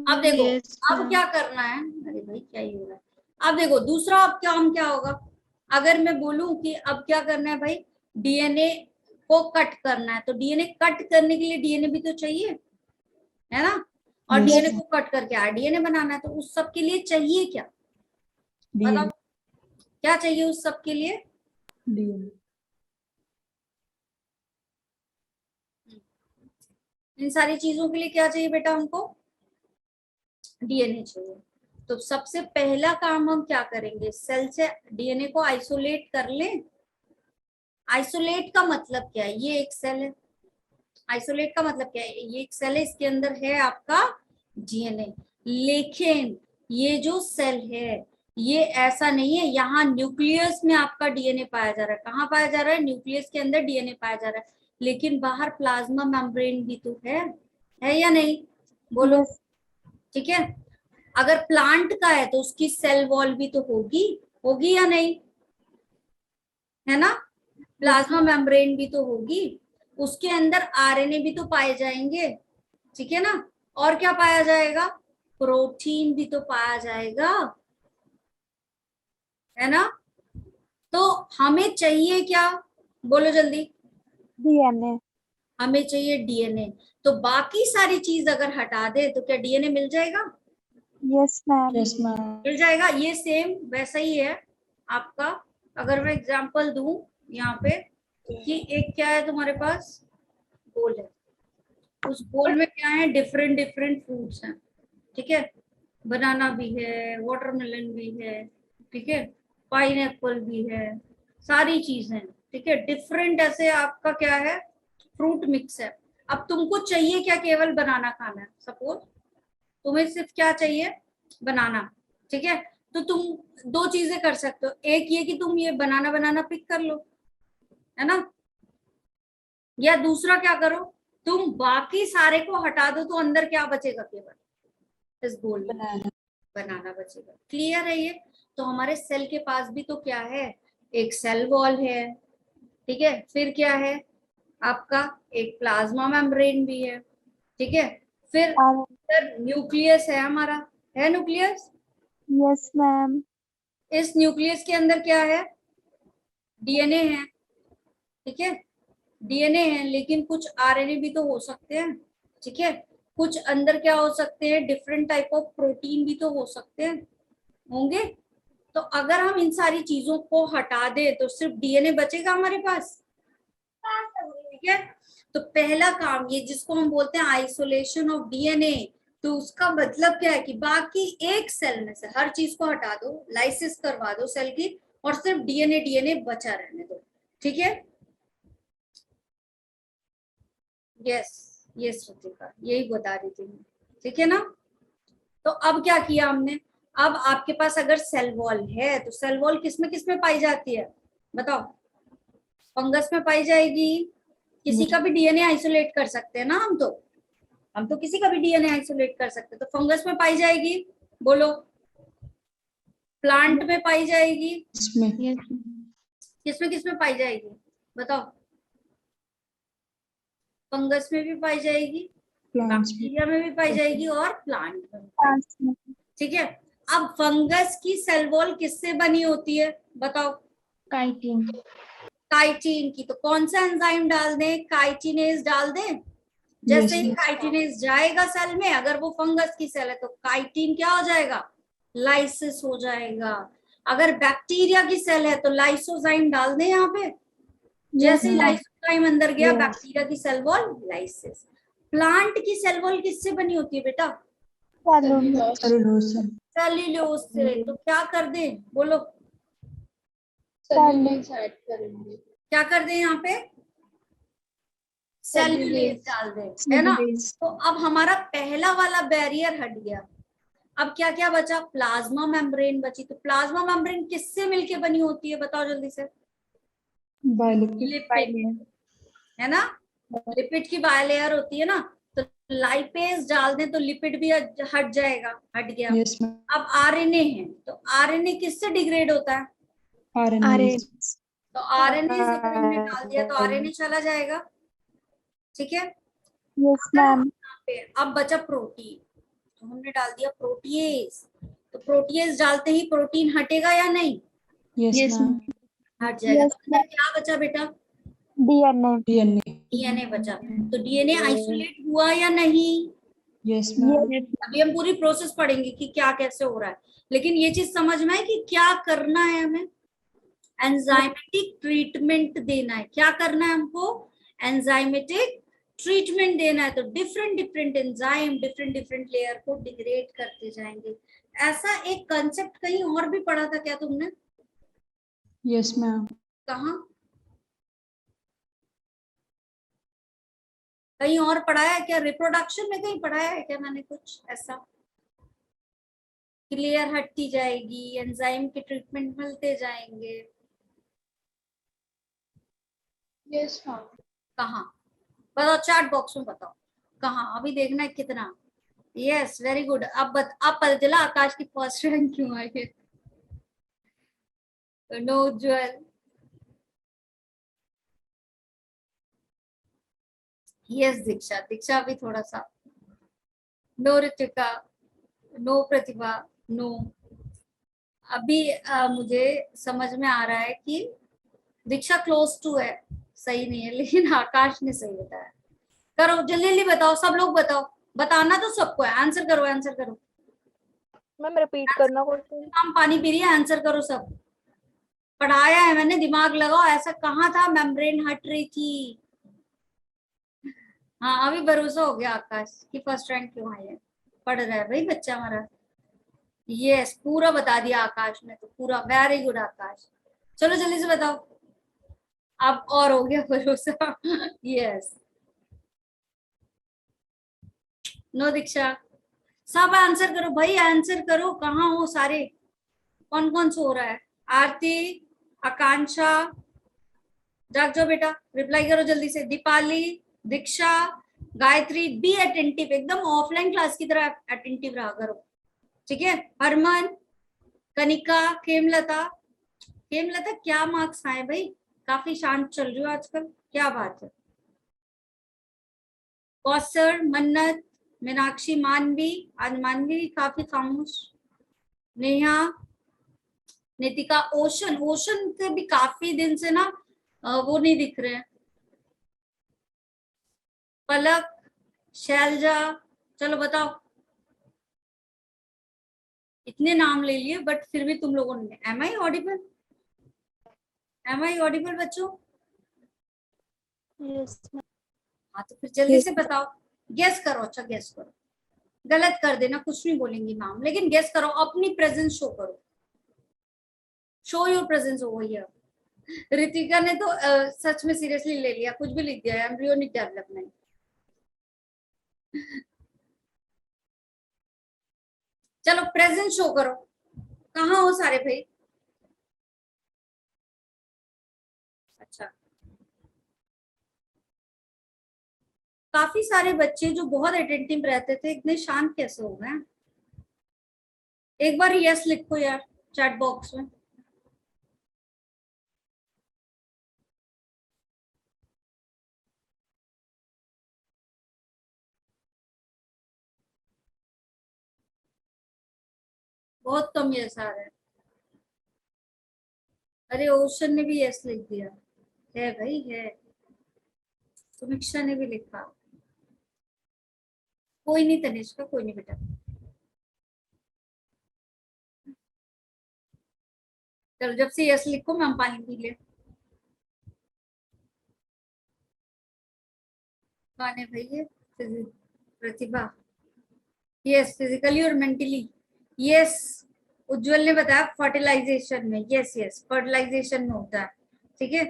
अब देखो अब क्या करना है। अरे भाई क्या ही हो रहा है। अब देखो दूसरा अब काम क्या होगा, अगर मैं बोलूं कि अब क्या करना है भाई, डीएनए को कट करना है, तो डीएनए कट करने के लिए डीएनए भी तो चाहिए, है ना। और Yes, डीएनए ma'am. को कट करके आरडीएनए बनाना है, तो उस सब के लिए चाहिए क्या, बताओ DNA. क्या चाहिए उस सब के लिए? DNA. इन सारी चीजों के लिए क्या चाहिए बेटा हमको, डीएनए चाहिए। तो सबसे पहला काम हम क्या करेंगे, सेल से डीएनए को आइसोलेट कर लें। आइसोलेट का मतलब क्या है, ये एक सेल है, आइसोलेट का मतलब क्या है, ये एक सेल है, इसके अंदर है आपका डीएनए। लेकिन ये जो सेल है ये ऐसा नहीं है, यहाँ न्यूक्लियस में आपका डीएनए पाया जा रहा है। कहाँ पाया जा रहा है, न्यूक्लियस के अंदर डीएनए पाया जा रहा है। लेकिन बाहर प्लाज्मा मेम्ब्रेन भी तो है या नहीं, बोलो। ठीक है, अगर प्लांट का है तो उसकी सेल वॉल भी तो होगी या नहीं, है ना। प्लाज्मा मेम्ब्रेन भी तो होगी, उसके अंदर आरएनए भी तो पाए जाएंगे। ठीक है ना, और क्या पाया जाएगा, प्रोटीन भी तो पाया जाएगा, है ना। तो हमें चाहिए क्या, बोलो जल्दी। डीएनए। हमें चाहिए डीएनए। तो बाकी सारी चीज अगर हटा दे तो क्या डीएनए मिल जाएगा? Yes ma'am. Yes, ma'am. मिल जाएगा। ये सेम वैसा ही है आपका। अगर मैं एग्जांपल दूं यहाँ पे कि एक क्या है तुम्हारे पास, बोल है, उस बोल में क्या है, डिफरेंट डिफरेंट फ्रूट्स हैं। ठीक है, बनाना भी है, वाटरमेलन भी है, ठीक है, पाइनएप्पल भी है, सारी चीजें। ठीक है, डिफरेंट ऐसे आपका क्या है, फ्रूट मिक्स है। अब तुमको चाहिए क्या, केवल बनाना खाना है, सपोज तुम्हें सिर्फ क्या चाहिए, बनाना। ठीक है, तो तुम दो चीजें कर सकते हो, एक ये कि तुम ये बनाना पिक कर लो, है ना, या दूसरा क्या करो, तुम बाकी सारे को हटा दो तो अंदर क्या बचेगा, केवल इस गोल में Banana. बनाना बचेगा। क्लियर है ये। तो हमारे सेल के पास भी तो क्या है, एक सेल वॉल है, ठीक है, फिर क्या है आपका, एक प्लाज्मा मेम्ब्रेन भी है। ठीक है, फिर न्यूक्लियस है हमारा, है न्यूक्लियस। Yes ma'am. इस न्यूक्लियस के अंदर क्या है, डीएनए है। ठीक है, डीएनए है, लेकिन कुछ आरएनए भी तो हो सकते हैं। ठीक है, कुछ अंदर क्या हो सकते हैं, डिफरेंट टाइप ऑफ प्रोटीन भी तो हो सकते हैं, होंगे। तो अगर हम इन सारी चीजों को हटा दें तो सिर्फ डीएनए बचेगा हमारे पास, ठीक है। तो पहला काम ये जिसको हम बोलते हैं आइसोलेशन ऑफ डीएनए, तो उसका मतलब क्या है कि बाकी एक सेल में से हर चीज को हटा दो, लाइसिस करवा दो सेल की, और सिर्फ डीएनए डीएनए बचा रहने दो, ठीक है। यस, ये श्रुतिका यही बता रही थी मैं, ठीक है ना। तो अब क्या किया हमने, अब आपके पास अगर सेल वॉल है तो सेल वॉल किस में पाई जाती है बताओ। फंगस में पाई जाएगी, किसी का भी डीएनए आइसोलेट कर सकते हैं ना हम तो किसी का भी डीएनए आइसोलेट कर सकते हैं, तो फंगस में पाई जाएगी, बोलो। प्लांट में पाई जाएगी, इसमें किसमें पाई जाएगी बताओ। फंगस में भी पाई जाएगी, प्लांट्स में, बैक्टीरिया में भी पाई जाएगी, और प्लांट में भी पाई जाएगी, ठीक है। अब फंगस की सेल वॉल किससे बनी होती है बताओ। काइटिन। काइटिन की, तो कौन सा एंजाइम डाल दें, काइटिनेज डाल दें। जैसे ही काइटिनेज जाएगा सेल में, अगर वो फंगस की सेल है तो काइटिन क्या हो जाएगा, लाइसिस हो जाएगा। अगर बैक्टीरिया की सेल है तो लाइसोजाइम डाल दें यहाँ पे, जैसे ही लाइसोजाइम अंदर गया बैक्टीरिया की सेल वॉल लाइसिस। प्लांट की सेल वॉल किससे बनी होती है बेटा, सेलुलोज से। सेल्यूलोज से। तो क्या कर दें बोलो, क्या कर दें यहाँ पे, सेल्यूलेज डाल दें, है ना। तो अब हमारा पहला वाला बैरियर हट गया। अब क्या क्या बचा, प्लाज्मा मेम्ब्रेन बची। तो प्लाज्मा मेम्ब्रेन किससे मिलके बनी होती है बताओ जल्दी से, लिपिड, है ना। लिपिड की बायलेयर होती है ना, तो लाइपेज डाल दें तो लिपिड भी हट जाएगा, हट गया। अब आरएनए है, तो आरएनए किससे डिग्रेड होता है, आरएनए। तो आरएनए से अगर हमने डाल दिया तो आरएनए चला जाएगा, ठीक है। Yes ma'am. अब बचा प्रोटीन, तो हमने डाल दिया प्रोटीएज, तो प्रोटीएज डालते ही प्रोटीन हटेगा या नहीं, यस मैम। हट जाएगा। तो अंदर क्या बचा बेटा, डीएनए। डीएनए बचा। तो डीएनए आइसोलेट हुआ या नहीं, यस मैम। अभी हम पूरी प्रोसेस पढ़ेंगे कि क्या कैसे हो रहा है, लेकिन ये चीज समझ में है कि क्या करना है हमें, एंजाइमेटिक ट्रीटमेंट देना है। क्या करना है हमको, एंजाइमेटिक ट्रीटमेंट देना है। तो different different enzyme different different layer को डिग्रेड करते जाएंगे। ऐसा एक कंसेप्ट कहीं और भी पढ़ा था क्या तुमने, यस मैम। कहाँ, कहीं और पढ़ाया है क्या, रिप्रोडक्शन में कहीं पढ़ाया है क्या मैंने कुछ ऐसा, क्लियर हटती जाएगी, एंजाइम के ट्रीटमेंट मिलते जाएंगे। Yes ma'am. कहाँ बताओ, चैट बॉक्स में बताओ कहाँ, अभी देखना है कितना। Yes very good. अब पता चला आकाश की फर्स्ट रैंक क्यों आई है। तो नो ज्वेल, यस दीक्षा, दीक्षा भी थोड़ा सा, नो ऋतिका, नो प्रतिभा, नो। अभी मुझे समझ में आ रहा है कि दीक्षा क्लोज टू है, सही नहीं है, लेकिन आकाश ने सही बताया। करो जल्दी जल्दी बताओ, सब लोग बताओ, बताना तो सबको है, आंसर करो आंसर करो। मैम रिपीट करना क्वेश्चन। हम पानी पी रही है, आंसर करो सब, पढ़ाया है मैंने, दिमाग लगाओ। ऐसा कहाँ था मेम्ब्रेन हट रही थी। हाँ अभी भरोसा हो गया आकाश की फर्स्ट रैंक क्यों आई है, पढ़ रहा है भाई बच्चा हमारा। यस पूरा बता दिया आकाश ने, तो पूरा, वेरी गुड आकाश। चलो जल्दी से बताओ, अब और हो गया भरोसा। यस, नो दीक्षा, सब आंसर करो भाई, आंसर करो, कहाँ हो सारे, कौन कौन सो रहा है। आरती, आकांक्षा, जाग जाओ बेटा, रिप्लाई करो जल्दी से। दीपाली, दीक्षा, गायत्री, बी अटेंटिव, एकदम ऑफलाइन क्लास की तरह अटेंटिव रहा करो, ठीक है। हरमन, कनिका, खेमलता, खेमलता क्या मार्क्स आए भाई, काफी शांत चल रही हो आजकल, क्या बात है। कौसर, मन्नत, मीनाक्षी, मानवी, आज मानवी काफी खामोश, नेहा, नितिका, ओशन, ओशन से भी काफी दिन से ना वो नहीं दिख रहे हैं। पलक, शैलजा, चलो बताओ, इतने नाम ले लिए बट फिर भी तुम लोगों ने, am I audible, am I audible बच्चों? Yes ma'am. हाँ तो फिर जल्दी से बताओ, गेस करो, अच्छा गेस करो, गलत कर देना कुछ नहीं बोलेंगी मैम, लेकिन गेस करो, अपनी प्रेजेंस शो करो, show your presence over here. Ritika ने तो सच में सीरियसली ले लिया, कुछ भी लिख दिया, एम्ब्रियोनिक डेवलपमेंट। चलो प्रेजेंस शो करो, कहाँ हो सारे भाई? अच्छा, काफी सारे बच्चे जो बहुत अटेंटिव रहते थे इतने शांत कैसे हो गए? एक बार यस लिखो यार चैट बॉक्स में। बहुत कम यस आ रहा है। अरे ओशन ने भी यस लिख दिया, है भाई है। समीक्षा ने भी लिखा, कोई नहीं तनिष्का, कोई नहीं बेटा। चलो जब से यस लिखो मैं पानी पी ले। कौन है भाई ये? प्रतिभा, यस फिजिकली और मेंटली, यस। उज्जवल ने बताया फर्टिलाइजेशन में, यस यस फर्टिलाइजेशन में होता है, ठीक है।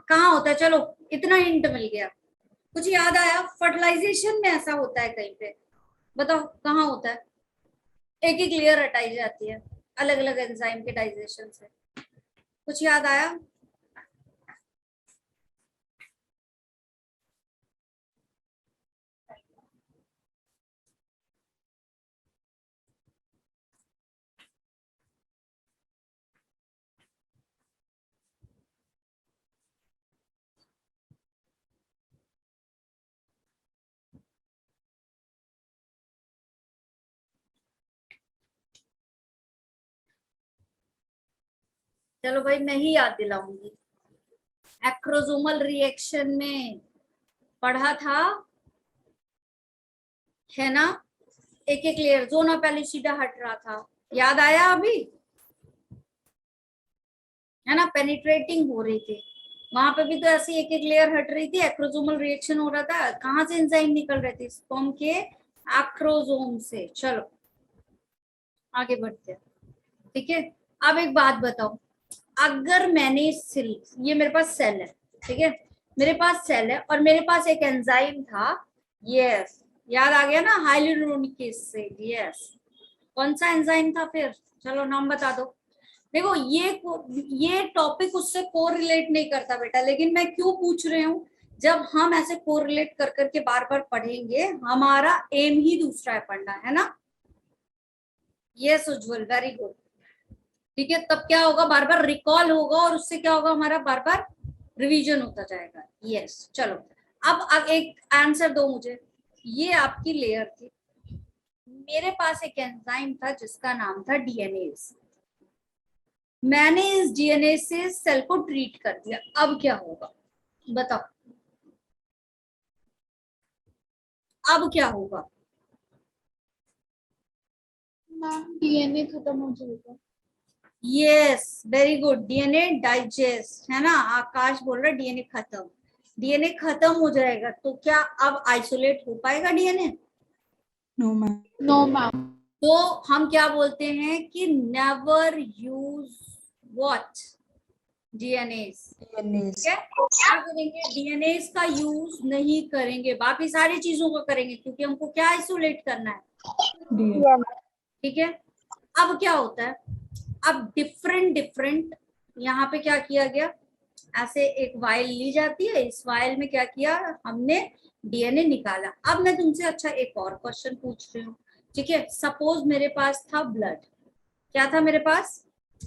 कहाँ होता है? चलो इतना हिंट मिल गया, कुछ याद आया? फर्टिलाइजेशन में ऐसा होता है कहीं पे, बताओ कहाँ होता है? एक एक लेयर हटाई जाती है अलग अलग एंजाइम के डाइजेशन से, कुछ याद आया? चलो भाई मैं ही याद दिलाऊंगी, एक्रोसोमल रिएक्शन में पढ़ा था, है ना? एक एक लेयर, जोना पेलिसिडा हट रहा था, याद आया अभी? है ना, पेनिट्रेटिंग हो रही थी, वहां पे भी तो ऐसी एक एक लेयर हट रही थी, एक्रोसोमल रिएक्शन हो रहा था, कहाँ से एंजाइम निकल रहे थे? स्पर्म के एक्रोसोम से। चलो आगे बढ़ते हैं, ठीक है। अब एक बात बताओ, अगर मैंने सेल, ये मेरे पास सेल है, ठीक है, मेरे पास सेल है और मेरे पास एक एंजाइम था, यस, याद आ गया ना, हाइलुरोनिक एसिड, यस। कौन सा एंजाइम था फिर? चलो नाम बता दो। देखो ये टॉपिक उससे कोरिलेट नहीं करता बेटा, लेकिन मैं क्यों पूछ रही हूँ, जब हम ऐसे कोरिलेट कर करके बार बार पढ़ेंगे, हमारा एम ही दूसरा है पढ़ना, है ना? यस उज्जवल, वेरी गुड, ठीक है। तब क्या होगा, बार बार रिकॉल होगा और उससे क्या होगा, हमारा बार बार रिवीजन होता जाएगा। यस चलो, अब एक आंसर दो मुझे। ये आपकी लेयर थी, मेरे पास एक एंजाइम था जिसका नाम था डीएनएज, मैंने इस डीएनए से सेल को ट्रीट कर दिया, अब क्या होगा बताओ? अब क्या होगा? डीएनए खत्म हो जाएगा। Yes very good, DNA digest, है ना? आकाश बोल रहा है डीएनए खत्म, डीएनए खत्म हो जाएगा, तो क्या अब आइसोलेट हो पाएगा DNA? No ma'am. No ma'am. तो हम क्या बोलते हैं कि नेवर यूज व्हाट, डीएनए, ठीक है। क्या करेंगे, डीएनए का यूज नहीं करेंगे, बाकी सारी चीजों को करेंगे, क्योंकि हमको क्या आइसोलेट करना है, ठीक है। अब क्या होता है, अब डिफरेंट डिफरेंट, यहाँ पे क्या किया गया, ऐसे एक वायल ली जाती है, इस वायल में क्या किया हमने, डीएनए निकाला। अब मैं तुमसे अच्छा एक और क्वेश्चन पूछ रही हूँ, ठीक है। सपोज मेरे पास था ब्लड, क्या था मेरे पास?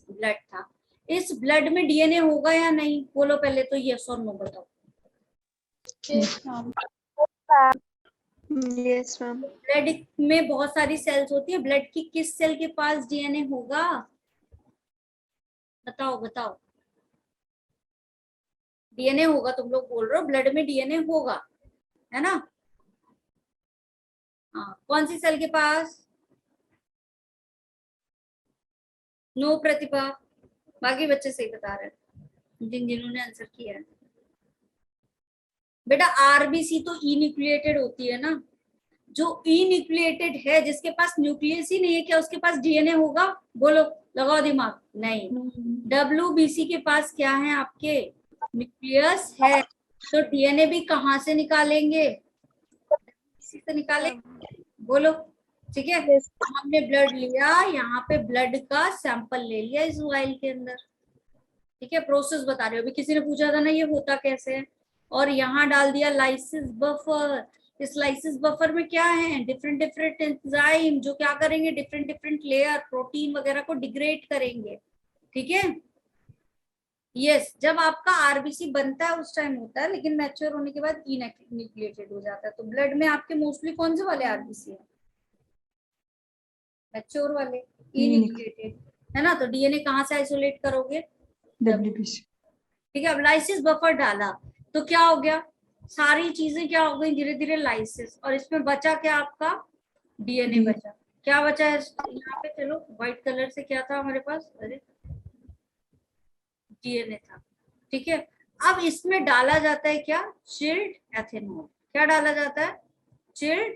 ब्लड था, इस ब्लड में डीएनए होगा या नहीं, बोलो पहले तो, यस और नो बताओ। Yes ma'am. ब्लड में बहुत सारी सेल्स होती है, ब्लड की किस सेल के पास डीएनए होगा, बताओ बताओ? डीएनए होगा, तुम लोग बोल रहे हो ब्लड में डीएनए होगा, है ना? हाँ, कौन सी सेल के पास? नो प्रतिभा, बाकी बच्चे सही बता रहे हैं जिन्होंने आंसर किया है। बेटा आरबीसी तो इन्यूक्लिएटेड होती है ना, जो इन्यूक्लिएटेड है, जिसके पास न्यूक्लियस ही नहीं है, क्या उसके पास डीएनए होगा? बोलो, लगाओ दिमाग। नहीं। डब्ल्यूबीसी के पास क्या है आपके? न्यूक्लियस है। तो डीएनए भी कहाँ से निकालेंगे? इसी से निकालेंगे। बोलो, ठीक है। हमने ब्लड लिया, यहाँ पे ब्लड का सैंपल ले लिया इस वाइल के अंदर, ठीक है। प्रोसेस बता रही हो, अभी किसी ने पूछा था ना ये होता कैसे है, और यहाँ डाल दिया लाइसिस बफर। इस लाइसिस बफर में क्या है? डिफरेंट डिफरेंट एंजाइम, जो क्या करेंगे? डिफरेंट डिफरेंट लेयर प्रोटीन वगैरह को डिग्रेड करेंगे, ठीक है। यस, जब आपका आरबीसी बनता है उस टाइम होता है, लेकिन मैच्योर होने के बाद इनएक्टिवेटेड हो जाता है। तो ब्लड में आपके मोस्टली कौन से वाले आरबीसी है? मैच्योर वाले, इनएक्टिवेटेड, है ना। तो डीएनए कहाँ से आइसोलेट करोगे? डब्ल्यूबीसी। ठीक है। अब लाइसिस बफर डाला तो क्या हो गया? सारी चीजें क्या हो गई? धीरे धीरे लाइसिस, और इसमें बचा क्या आपका? डीएनए बचा। क्या बचा है यहाँ पे? चलो व्हाइट कलर से क्या था हमारे पास? अरे डीएनए था, ठीक है। अब इसमें डाला जाता है क्या? Chilled ethanol. क्या डाला जाता है? Chilled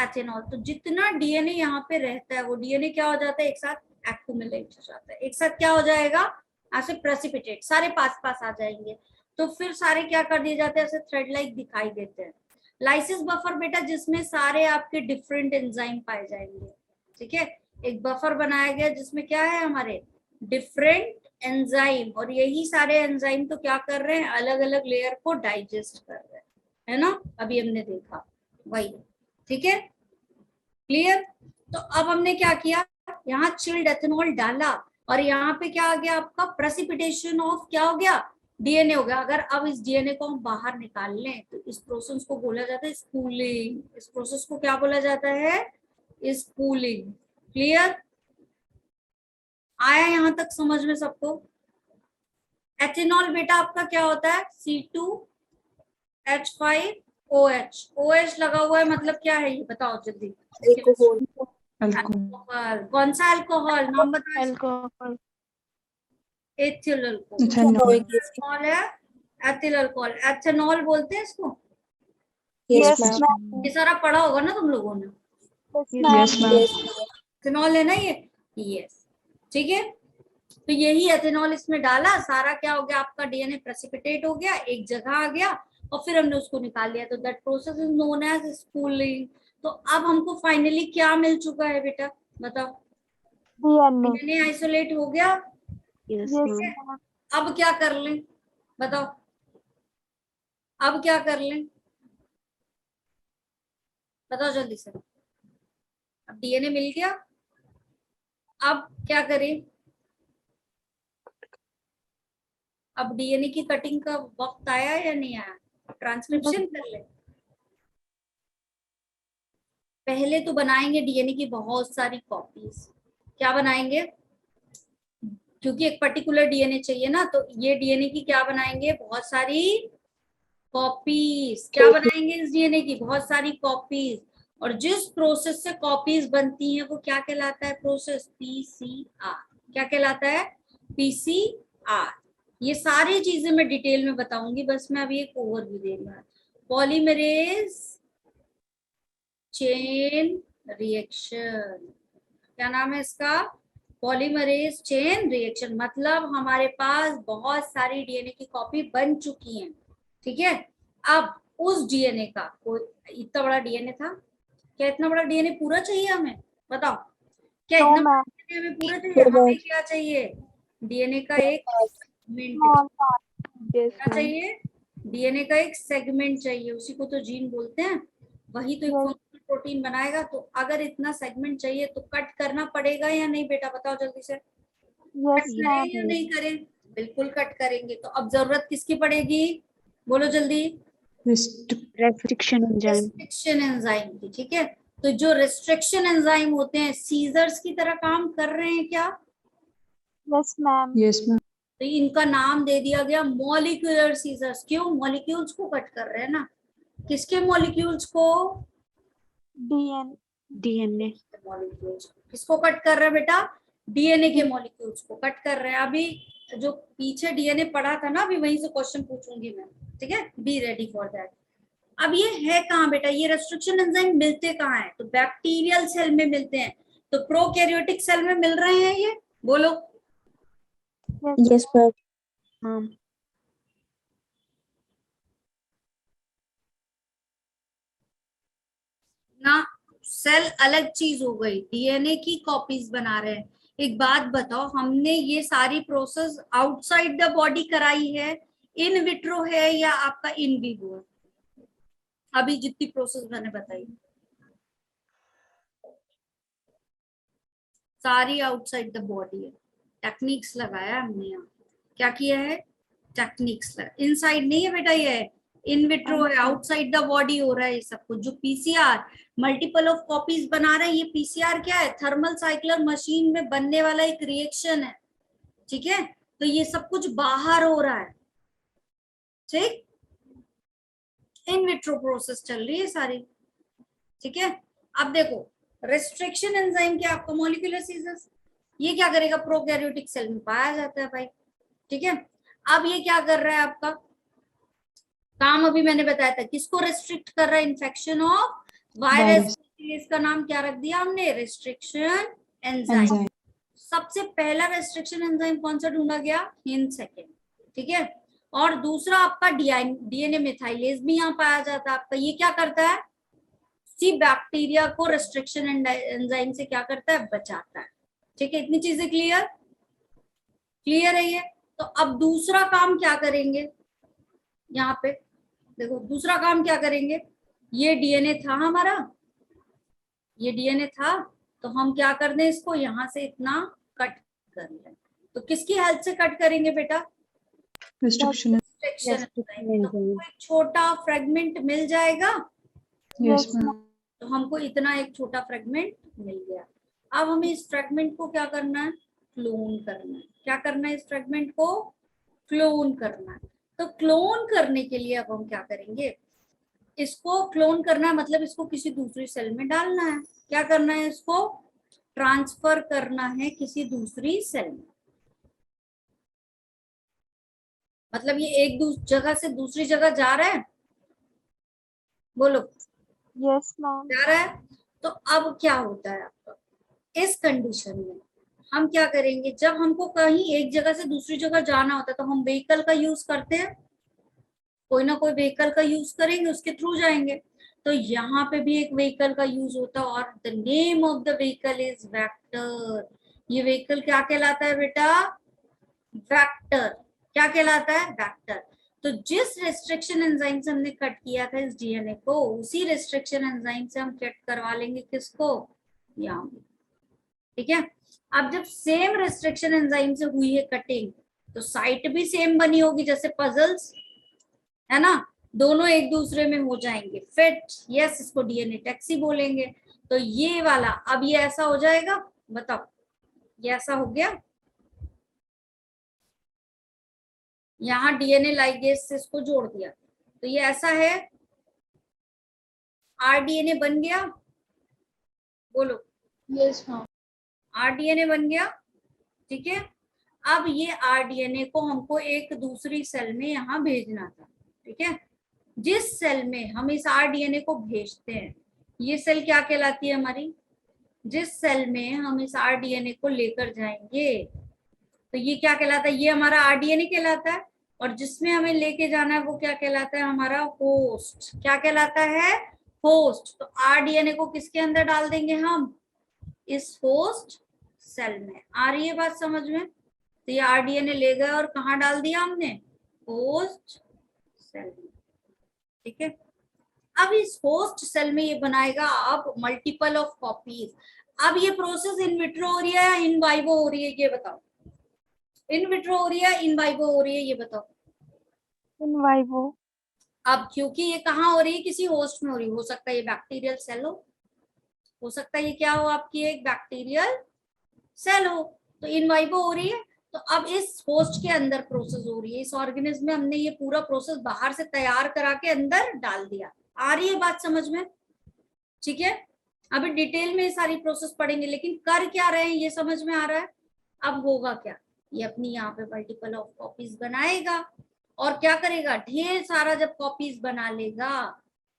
ethanol. तो जितना डीएनए यहाँ पे रहता है वो डीएनए क्या हो जाता है? एक साथ एक्यूमुलेट हो जाता है। एक साथ क्या हो जाएगा? ऐसे प्रेसिपिटेट, सारे पास पास आ जाएंगे। तो फिर सारे क्या कर दिए जाते हैं? ऐसे थ्रेड लाइक दिखाई देते हैं। लाइसिस बफर बेटा जिसमें सारे आपके डिफरेंट एंजाइम पाए जाएंगे, ठीक है। एक बफर बनाया गया जिसमें क्या है? हमारे डिफरेंट एंजाइम, और यही सारे एंजाइम तो क्या कर रहे हैं? अलग अलग लेयर को डाइजेस्ट कर रहे हैं, है ना। अभी हमने देखा वही, ठीक है। क्लियर? तो अब हमने क्या किया? यहाँ चिल्ड एथेनॉल डाला, और यहाँ पे क्या आ गया आपका? प्रेसिपिटेशन ऑफ क्या हो गया? डीएनए हो गया। अगर अब इस डीएनए को हम बाहर निकाल लें तो इस प्रोसेस को बोला जाता है स्पूलिंग। इस प्रोसेस को क्या बोला जाता है? स्पूलिंग। क्लियर? आया यहाँ तक समझ में सबको? एथेनॉल बेटा आपका क्या होता है? C2H5OH। OH लगा हुआ है मतलब क्या है ये बताओ जल्दी। अल्कोहल। कौन सा अल्कोहल? नाम बताओ। अल्कोहल, एथिल अल्कोहल है, एथिल अल्कोहल, एथेनॉल बोलते हैं इसको। यस मैम, ये सारा पढ़ा होगा ना तुम लोगों ने? Yes ma'am. एथेनॉल है ना ये? यस, ठीक है। तो यही एथेनॉल इसमें डाला, सारा क्या हो गया आपका? डीएनए प्रेसिपिटेट हो गया, एक जगह आ गया, और फिर हमने उसको निकाल लिया। तो that process is known as spooling. तो अब हमको फाइनली क्या मिल चुका है बेटा? बताओ। डीएनए आइसोलेट हो गया। अब क्या कर लें? बताओ, अब क्या कर लें? बताओ जल्दी से। अब डीएनए मिल गया, अब क्या करें? अब डीएनए की कटिंग का वक्त आया या नहीं आया? ट्रांसक्रिप्शन कर ले। पहले तो बनाएंगे डीएनए की बहुत सारी कॉपीज। क्या बनाएंगे? क्योंकि एक पर्टिकुलर डीएनए चाहिए ना, तो ये डीएनए की क्या बनाएंगे? बहुत सारी कॉपीज। क्या बनाएंगे इस डीएनए की? बहुत सारी कॉपीज। और जिस प्रोसेस से कॉपीज बनती हैं वो क्या कहलाता है? Process PCR. क्या कहलाता है? पीसीआर। ये सारी चीजें मैं डिटेल में बताऊंगी, बस मैं अभी एक ओवरव्यू दे रही हूँ। पॉलीमरेज चेन रिएक्शन, क्या नाम है इसका? Polymerase chain reaction. मतलब हमारे पास बहुत सारी डीएनए की कॉपी बन चुकी हैं, ठीक है। अब उस डीएनए का, कोई इतना बड़ा डीएनए था क्या? इतना बड़ा डीएनए पूरा चाहिए हमें? बताओ, क्या इतना बड़ा डीएनए हमें पूरा चाहिए? हमें क्या चाहिए? डीएनए का एक सेगमेंट। क्या चाहिए? डीएनए का एक सेगमेंट चाहिए, उसी को तो जीन बोलते हैं। वही तो एक फंक्शनल प्रोटीन बनाएगा। तो अगर इतना सेगमेंट चाहिए तो कट करना पड़ेगा या नहीं बेटा? बताओ जल्दी से। कट करें या नहीं करें? बिल्कुल कट करेंगे। तो अब जरूरत किसकी पड़ेगी? बोलो जल्दी। Restriction enzyme. रेस्ट्रिक्शन एंजाइम की, ठीक है। तो जो रेस्ट्रिक्शन एंजाइम होते हैं सीजर्स की तरह काम कर रहे हैं क्या? Yes ma'am. Yes ma'am. तो इनका नाम दे दिया गया मॉलिक्यूलर सीजर्स। क्यों? मॉलिक्यूल्स को कट कर रहे हैं ना। किसके मॉलिक्यूल्स को? DNA molecules. किसको कट कर रहे हैं बेटा? डीएनए के मॉलिक्यूल्स को कट कर रहे हैं। अभी जो पीछे डीएनए पढ़ा था ना, अभी वहीं से क्वेश्चन पूछूंगी मैं, ठीक है? Be ready for that. अब ये है कहाँ बेटा? ये रेस्ट्रिक्शन एंजाइम मिलते कहाँ है? तो बैक्टीरियल सेल में मिलते हैं। तो प्रोकैरियोटिक सेल में मिल रहे हैं ये? बोलो। Yes ma'am. ना सेल अलग चीज हो गई, डीएनए की कॉपीज बना रहे हैं। एक बात बताओ, हमने ये सारी प्रोसेस आउटसाइड द बॉडी कराई है, इन विट्रो है या आपका इन विवो है? अभी जितनी प्रोसेस मैंने बताई सारी आउटसाइड द बॉडी है। टेक्निक्स लगाया हमने यहाँ। क्या किया है? टेक्निक्स लगा। इनसाइड नहीं है बेटा, ये है इन विट्रो है, आउटसाइड द बॉडी हो रहा है ये सब कुछ। जो पीसीआर मल्टीपल ऑफ कॉपीज बना रहे हैं, ये पीसीआर क्या है? थर्मल साइक्लर मशीन में बनने वाला एक रिएक्शन है, ठीक है? तो ये सब कुछ बाहर हो रहा है, ठीक? इन विट्रो प्रोसेस चल रही है सारी, ठीक है? अब देखो, रेस्ट्रिक्शन एंजाइम क्या? आपका मॉलिक्यूलर सीजर्स। ये क्या करेगा? प्रोकैरियोटिक सेल में पाया जाता है भाई, ठीक है? अब ये क्या कर रहा है? आपका काम अभी मैंने बताया था, किसको रेस्ट्रिक्ट कर रहा है? Infection of virus. इसका नाम क्या रख दिया हमने? Restriction enzyme. सबसे पहला रेस्ट्रिक्शन एंजाइम कौन सा ढूंढा गया? हिन सेकेंड, ठीक है? और दूसरा आपका डीएनए मिथाइलेज भी यहाँ पाया जाता है आपका। ये क्या करता है? सी बैक्टीरिया को रेस्ट्रिक्शन एंजाइम से क्या करता है? बचाता है, ठीक है? इतनी चीजें क्लियर? क्लियर है ये? तो अब दूसरा काम क्या करेंगे? यहाँ पे देखो, दूसरा काम क्या करेंगे? ये डीएनए था हमारा, ये डीएनए था, तो हम क्या कर दें? इसको यहाँ से इतना कट कर लें। तो किसकी हेल्प से कट करेंगे बेटा? Restriction. तो एक छोटा फ्रेगमेंट मिल जाएगा। Yes, ma'am. तो हमको इतना एक छोटा फ्रेगमेंट मिल गया। अब हमें इस फ्रेगमेंट को क्या करना है? क्लोन करना है। क्या करना है? इस फ्रेगमेंट को क्लोन करना है। तो क्लोन करने के लिए अब हम क्या करेंगे? इसको क्लोन करना है, मतलब इसको किसी दूसरी सेल में डालना है। क्या करना है? इसको ट्रांसफर करना है किसी दूसरी सेल में। मतलब ये एक जगह से दूसरी जगह जा रहा है, बोलो। Yes ma'am. जा रहा है। तो अब क्या होता है आपका? इस कंडीशन में हम क्या करेंगे? जब हमको कहीं एक जगह से दूसरी जगह जाना होता है तो हम व्हीकल का यूज करते हैं, कोई ना कोई व्हीकल का यूज करेंगे, उसके थ्रू जाएंगे। तो यहाँ पे भी एक व्हीकल का यूज होता है, और the name of the vehicle is vector. ये व्हीकल क्या कहलाता है बेटा? वेक्टर। क्या कहलाता है? वेक्टर। तो जिस रेस्ट्रिक्शन एंजाइम से हमने कट किया था इस डीएनए को, उसी रेस्ट्रिक्शन एंजाइम से हम कट करवा लेंगे किसको? यहाँ, ठीक है? अब जब सेम रेस्ट्रिक्शन एंजाइम से हुई है कटिंग, तो साइट भी सेम बनी होगी, जैसे पजल्स है ना, दोनों एक दूसरे में हो जाएंगे फिट। यस, इसको डीएनए टैक्सी बोलेंगे। तो ये वाला अब ये ऐसा हो जाएगा, बताओ, ये ऐसा हो गया। यहाँ डीएनए लाइगेज से इसको जोड़ दिया, तो ये ऐसा है। आरडीएनए बन गया, बोलो। Yes ma'am. आरडीएनए बन गया, ठीक है? अब ये आरडीएनए को हमको एक दूसरी सेल में यहाँ भेजना था, ठीक है? जिस सेल में हम इस आरडीएनए को भेजते हैं, ये सेल क्या कहलाती है हमारी? जिस सेल में हम इस आरडीएनए को लेकर जाएंगे, तो ये क्या कहलाता है? ये हमारा आरडीएनए कहलाता है। और जिसमें हमें लेके जाना है वो क्या कहलाता है? हमारा होस्ट। क्या कहलाता है? होस्ट। तो आरडीएनए को किसके अंदर डाल देंगे हम? इस होस्ट सेल में। आ रही है बात समझ में? तो ये आरडीएनए ले गए और कहाँ डाल दिया हमने? होस्ट सेल में, ठीक है? अब इस होस्ट सेल में ये बनाएगा अब मल्टीपल ऑफ कॉपीज। अब ये प्रोसेस इन विट्रो हो रही है या इन वाइवो हो रही है? ये बताओ। इन विट्रो हो रही है, इन वाइवो हो रही है? ये बताओ। इन वाइवो। अब क्योंकि ये कहाँ हो रही है? किसी होस्ट में हो रही है। हो सकता है ये बैक्टीरियल सेल हो सकता है ये क्या हो? आपकी एक बैक्टीरियल सेल हो। तो इन वाइवो हो रही है। तो अब इस होस्ट के अंदर प्रोसेस हो रही है। इस ऑर्गेनिज्म में हमने ये पूरा प्रोसेस बाहर से तैयार करा के अंदर डाल दिया। आ रही है बात समझ में? ठीक है, अभी डिटेल में ये सारी प्रोसेस पढ़ेंगे, लेकिन कर क्या रहे हैं ये समझ में आ रहा है। अब होगा क्या, ये अपनी यहाँ पे मल्टीपल ऑफ कॉपीज बनाएगा और क्या करेगा, ढेर सारा जब कॉपीज बना लेगा,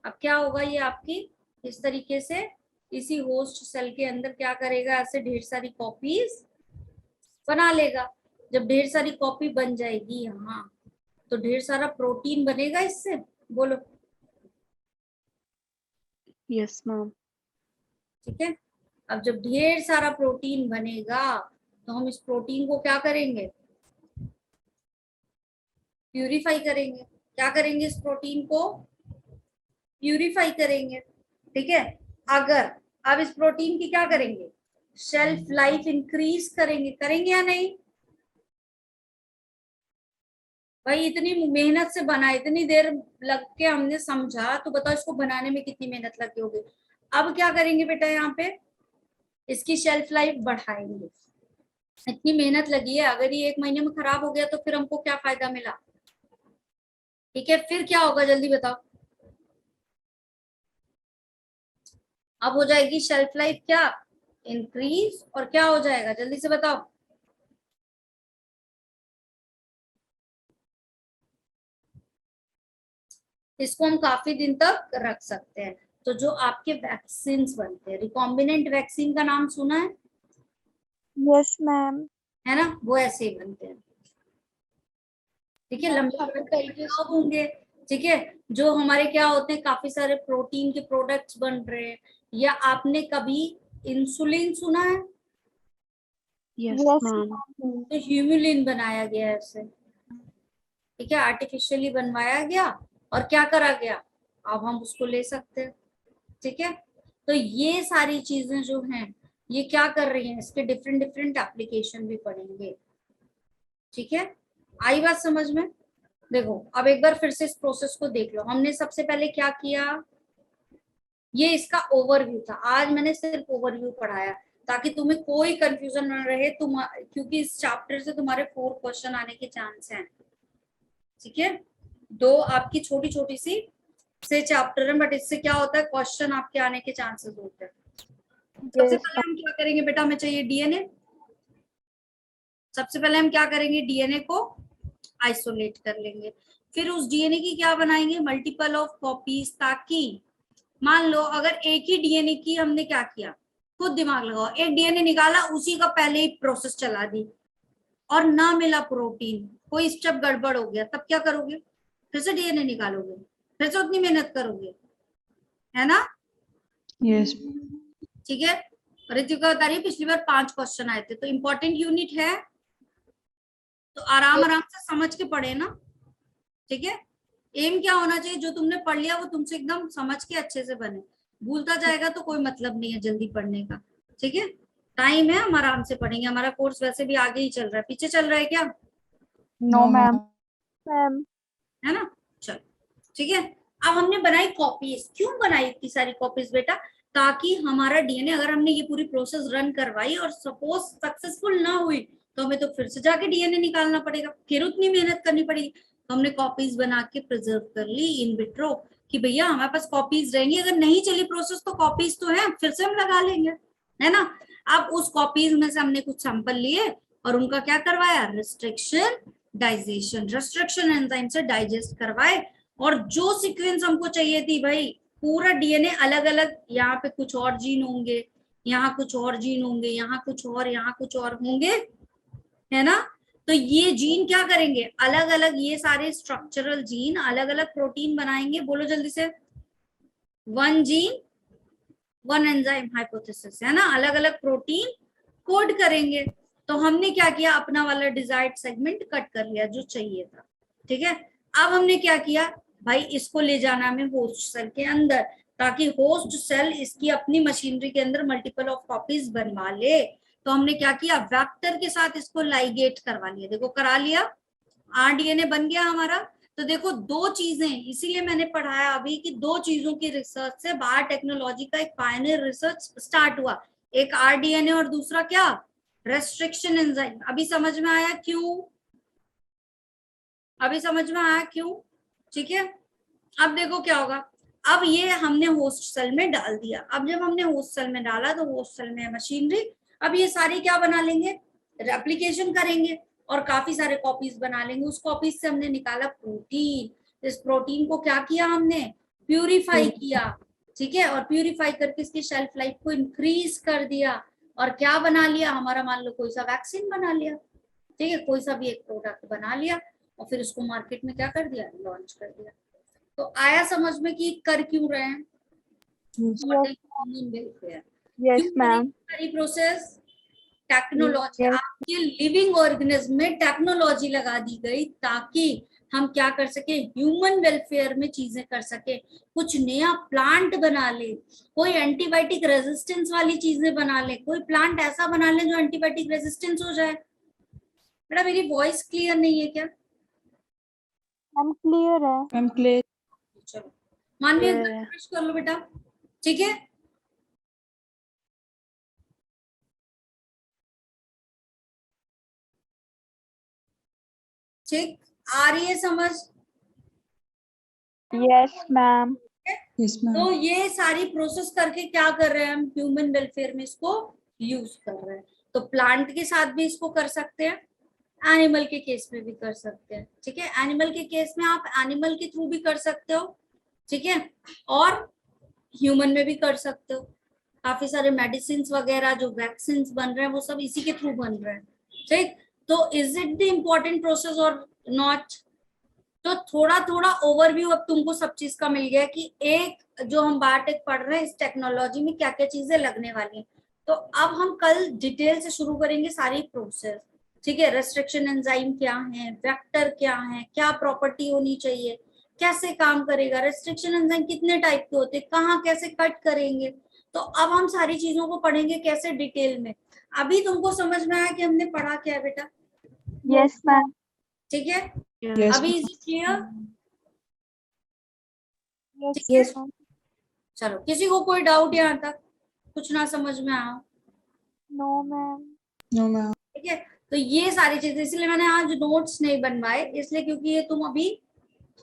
अब क्या होगा, ये आपकी इस तरीके से इसी होस्ट सेल के अंदर क्या करेगा, ऐसे ढेर सारी कॉपीज बना लेगा। जब ढेर सारी कॉपी बन जाएगी यहाँ, तो ढेर सारा प्रोटीन बनेगा इससे, बोलो। Yes ma'am. ठीक है, अब जब ढेर सारा प्रोटीन बनेगा तो हम इस प्रोटीन को क्या करेंगे, प्यूरिफाई करेंगे। क्या करेंगे, इस प्रोटीन को प्यूरिफाई करेंगे। ठीक है, अगर अब इस प्रोटीन की क्या करेंगे, शेल्फ लाइफ इंक्रीज करेंगे, करेंगे या नहीं भाई। इतनी मेहनत से बना, इतनी देर लग के हमने समझा, तो बताओ इसको बनाने में कितनी मेहनत लगी होगी। अब क्या करेंगे बेटा, यहाँ पे इसकी शेल्फ लाइफ बढ़ाएंगे। इतनी मेहनत लगी है, अगर ये 1 महीने में खराब हो गया तो फिर हमको क्या फायदा मिला। ठीक है, फिर क्या होगा जल्दी बताओ। अब हो जाएगी शेल्फ लाइफ क्या, इंक्रीज, और क्या हो जाएगा जल्दी से बताओ। इसको हम काफी दिन तक रख सकते हैं। तो जो आपके वैक्सीन बनते हैं, रिकॉम्बिनेंट वैक्सीन का नाम सुना है? Yes ma'am. है ना, वो ऐसे ही बनते हैं। ठीक है, लंबे होंगे। ठीक है, जो हमारे क्या होते हैं, काफी सारे प्रोटीन के प्रोडक्ट्स बन रहे हैं। या आपने कभी इंसुलिन सुना है? Yes ma'am. तो ह्यूमुलिन बनाया गया है इससे। ठीक है, आर्टिफिशियली बनवाया गया और क्या करा गया, अब हम उसको ले सकते हैं। ठीक है, तो ये सारी चीजें जो हैं ये क्या कर रही हैं, इसके डिफरेंट डिफरेंट एप्लीकेशन भी पढ़ेंगे। ठीक है, आई बात समझ में। देखो अब एक बार फिर से इस प्रोसेस को देख लो। हमने सबसे पहले क्या किया, ये इसका ओवरव्यू था। आज मैंने सिर्फ ओवरव्यू पढ़ाया ताकि तुम्हें कोई कंफ्यूजन न रहे, क्योंकि इस चैप्टर से तुम्हारे 4 क्वेश्चन आने के चांस हैं। ठीक है, 2 आपकी छोटी छोटी सी से चैप्टर है, बट इससे क्या होता है, क्वेश्चन आपके आने के चांसेस होते हैं। सबसे पहले हम क्या करेंगे बेटा, हमें चाहिए डीएनए। सबसे पहले हम क्या करेंगे, डीएनए को आइसोलेट कर लेंगे। फिर उस डीएनए की क्या बनाएंगे, मल्टीपल ऑफ कॉपीज, ताकि मान लो अगर एक ही डीएनए की हमने क्या किया, खुद दिमाग लगाओ, एक डीएनए निकाला, उसी का पहले ही प्रोसेस चला दी और ना मिला प्रोटीन, कोई स्टेप गड़बड़ हो गया, तब क्या करोगे, फिर से डीएनए निकालोगे, फिर से उतनी मेहनत करोगे, है ना। Yes. ठीक है, ऋतिका बता रही है पिछली बार 5 क्वेश्चन आए थे, तो इंपॉर्टेंट यूनिट है, तो आराम आराम से समझ के पढ़े ना। ठीक है, एम क्या होना चाहिए, जो तुमने पढ़ लिया वो तुमसे एकदम समझ के अच्छे से बने। भूलता जाएगा तो कोई मतलब नहीं है जल्दी पढ़ने का। ठीक है, टाइम है, हम आराम से पढ़ेंगे। हमारा कोर्स वैसे भी आगे ही चल रहा है, पीछे चल रहा है क्या? No ma'am. मैम है ना, चलो ठीक है। अब हमने बनाई कॉपीज। क्यों बनाई इतनी सारी कॉपीज बेटा, ताकि हमारा डीएनए, अगर हमने ये पूरी प्रोसेस रन करवाई और सपोज सक्सेसफुल ना हुई, तो हमें तो फिर से जाके डीएनए निकालना पड़ेगा, फिर उतनी मेहनत करनी पड़ेगी। तो हमने कॉपीज बना के प्रिजर्व कर ली इन विट्रो, कि भैया हमारे पास कॉपीज रहेंगी, अगर नहीं चली प्रोसेस तो कॉपीज तो है, फिर से हम लगा लेंगे, है ना। अब उस कॉपीज में से हमने कुछ सैंपल लिए और उनका क्या करवाया, रिस्ट्रिक्शन डाइजेशन, रिस्ट्रिक्शन एंजाइम से डाइजेस्ट करवाए, और जो सीक्वेंस हमको चाहिए थी भाई, पूरा डीएनए अलग अलग, यहाँ पे कुछ और जीन होंगे, यहाँ कुछ और जीन होंगे, यहाँ कुछ और, यहाँ कुछ और होंगे, है ना। तो ये जीन क्या करेंगे, अलग अलग, ये सारे स्ट्रक्चरल जीन अलग अलग प्रोटीन बनाएंगे। बोलो जल्दी से, 1 जीन 1 एंजाइम हाइपोथेसिस, है ना, अलग अलग प्रोटीन कोड करेंगे। तो हमने क्या किया, अपना वाला डिजायर्ड सेगमेंट कट कर लिया जो चाहिए था। ठीक है, अब हमने क्या किया भाई, इसको ले जाना हमें होस्ट सेल के अंदर, ताकि होस्ट सेल इसकी अपनी मशीनरी के अंदर मल्टीपल ऑफ कॉपीज बनवा ले। तो हमने क्या किया, वेक्टर के साथ इसको लाइगेट करवा लिया। देखो करा लिया, आरडीएनए बन गया हमारा। तो देखो 2 चीजें, इसीलिए मैंने पढ़ाया अभी कि 2 चीजों की रिसर्च से बायोटेक्नोलॉजी का एक पायनियर रिसर्च स्टार्ट हुआ, एक आरडीएनए और दूसरा क्या, रेस्ट्रिक्शन एंजाइम। अभी समझ में आया क्यों, अभी समझ में आया क्यों। ठीक है, अब देखो क्या होगा, अब ये हमने होस्ट सेल में डाल दिया। अब जब हमने होस्ट सेल में डाला तो होस्ट सेल में मशीनरी, अब ये सारी क्या बना लेंगे, रेप्लिकेशन करेंगे और काफी सारे कॉपीज बना लेंगे। उस कॉपीज से हमने निकाला प्रोटीन। इस प्रोटीन को क्या किया हमने, प्यूरिफाई किया, ठीक है, और प्यूरिफाई करके इसकी शेल्फ लाइफ को इंक्रीज कर दिया और क्या बना लिया, हमारा मान लो कोई सा वैक्सीन बना लिया, ठीक है, कोई सा भी एक प्रोडक्ट बना लिया और फिर उसको मार्केट में क्या कर दिया, लॉन्च कर दिया। तो आया समझ में कि कर क्यों रहे हैं, यस मैम। सारी प्रोसेस टेक्नोलॉजी, Yes. आपके लिविंग ऑर्गेनिज्म में टेक्नोलॉजी लगा दी गई ताकि हम क्या कर सके, ह्यूमन वेलफेयर में चीजें कर सके, कुछ नया प्लांट बना ले, कोई एंटीबायोटिक रेजिस्टेंस वाली चीजें बना ले, कोई प्लांट ऐसा बना ले जो एंटीबायोटिक रेजिस्टेंस हो जाए। बेटा मेरी वॉइस क्लियर नहीं है क्या? हम क्लियर है। I'm clear. चलो मानवी Yeah. रिफ्रेश कर लो बेटा, ठीक है। ठीक, आ रही है समझ? Yes ma'am. Yes, ma'am. तो ये सारी प्रोसेस करके क्या कर रहे हैं हम, ह्यूमन वेलफेयर में इसको यूज कर रहे हैं। तो प्लांट के साथ भी इसको कर सकते हैं, एनिमल के केस में भी कर सकते हैं, ठीक है। एनिमल के केस में आप एनिमल के थ्रू भी कर सकते हो, ठीक है, और ह्यूमन में भी कर सकते हो। काफी सारे मेडिसिन वगैरह जो वैक्सीन बन रहे हैं वो सब इसी के थ्रू बन रहे हैं, ठीक। तो is it the important process और नॉट? तो थोड़ा थोड़ा ओवरव्यू अब तुमको सब चीज का मिल गया कि एक जो हम बायोटेक पढ़ रहे हैं इस टेक्नोलॉजी में क्या क्या चीजें लगने वाली हैं। तो अब हम कल डिटेल से शुरू करेंगे सारी प्रोसेस, ठीक है। रेस्ट्रिक्शन एंजाइम क्या है, वेक्टर क्या है, क्या प्रॉपर्टी होनी चाहिए, कैसे काम करेगा, रेस्ट्रिक्शन एंजाइम कितने टाइप के होते हैं, कहाँ कैसे कट करेंगे। तो अब हम सारी चीजों को पढ़ेंगे कैसे, डिटेल में। अभी तुमको समझ में आया कि हमने पढ़ा क्या है बेटा? Yes ma'am. ठीक है, Yes, अभी ma'am. Is clear? Yes ma'am. चलो, किसी को कोई डाउट यहाँ तक, कुछ ना समझ में आया? No ma'am. No, ma'am. ठीक है, तो ये सारी चीजें इसलिए मैंने आज नोट्स नहीं बनवाए, इसलिए क्योंकि ये तुम अभी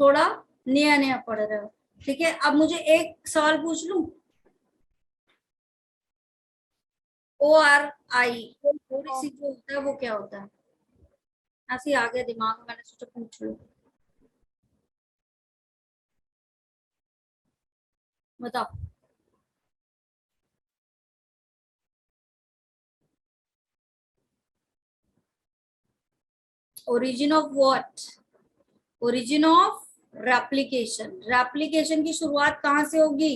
थोड़ा नया नया पढ़ रहे हो, ठीक है। अब मुझे एक सवाल पूछ लूं, ORI थोड़ी सी जो होता है वो क्या होता है? ऐसे आ गया दिमाग में, मैंने सोचा पूछ लूं, बताओ। Origin of what? Origin of replication. Replication की शुरुआत कहाँ से होगी?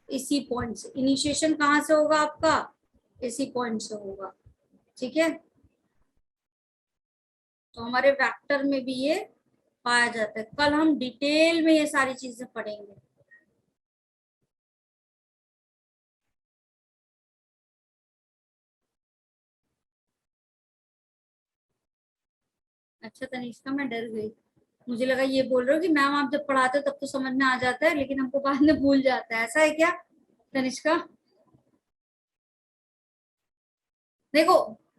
इसी पॉइंट से। इनिशिएशन कहाँ से होगा आपका? इसी पॉइंट से होगा, ठीक है। तो हमारे वेक्टर में भी ये पाया जाता है। कल हम डिटेल में ये सारी चीजें पढ़ेंगे। अच्छा तनिष्का, मैं डर गई, मुझे लगा ये बोल रहे हो कि मैम आप जब पढ़ाते हो तब तो समझ में आ जाता है लेकिन हमको बाद में भूल जाता है, ऐसा है क्या तनिष्का? देखो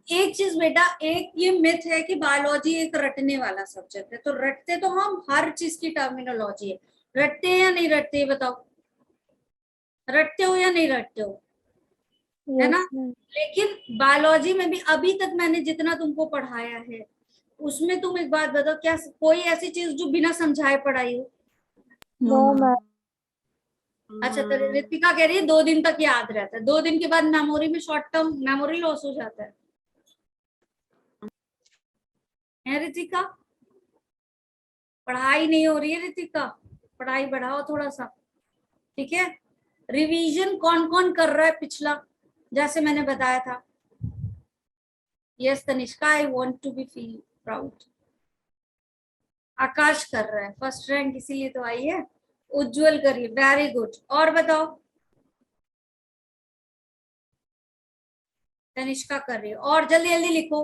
एक चीज बेटा, एक ये मिथ है कि बायोलॉजी एक रटने वाला सब्जेक्ट है। तो रटते तो हम हर चीज की टर्मिनोलॉजी है, रटते हैं या नहीं रटते, ये बताओ। रटते हो या नहीं रटते हो, है ना? लेकिन बायोलॉजी में भी अभी तक मैंने जितना तुमको पढ़ाया है उसमें तुम एक बात बताओ, क्या कोई ऐसी चीज जो बिना समझाए पढ़ाई हो? No ma'am. अच्छा, तो ऋतिका कह रही है 2 दिन तक याद रहता है, 2 दिन के बाद मेमोरी में शॉर्ट टर्म मेमोरी लॉस हो जाता है ऋतिका? पढ़ाई नहीं हो रही है ऋतिका, पढ़ाई बढ़ाओ थोड़ा सा, ठीक है। रिवीजन कौन कौन कर रहा है पिछला, जैसे मैंने बताया था? Yes Tanishka, I want to be feel proud. Akash कर रहा है, फर्स्ट रैंक इसीलिए तो आई है। उज्जवल करिए, वेरी गुड। और बताओ, तनिष्का कर रही है, और जल्दी जल्दी लिखो।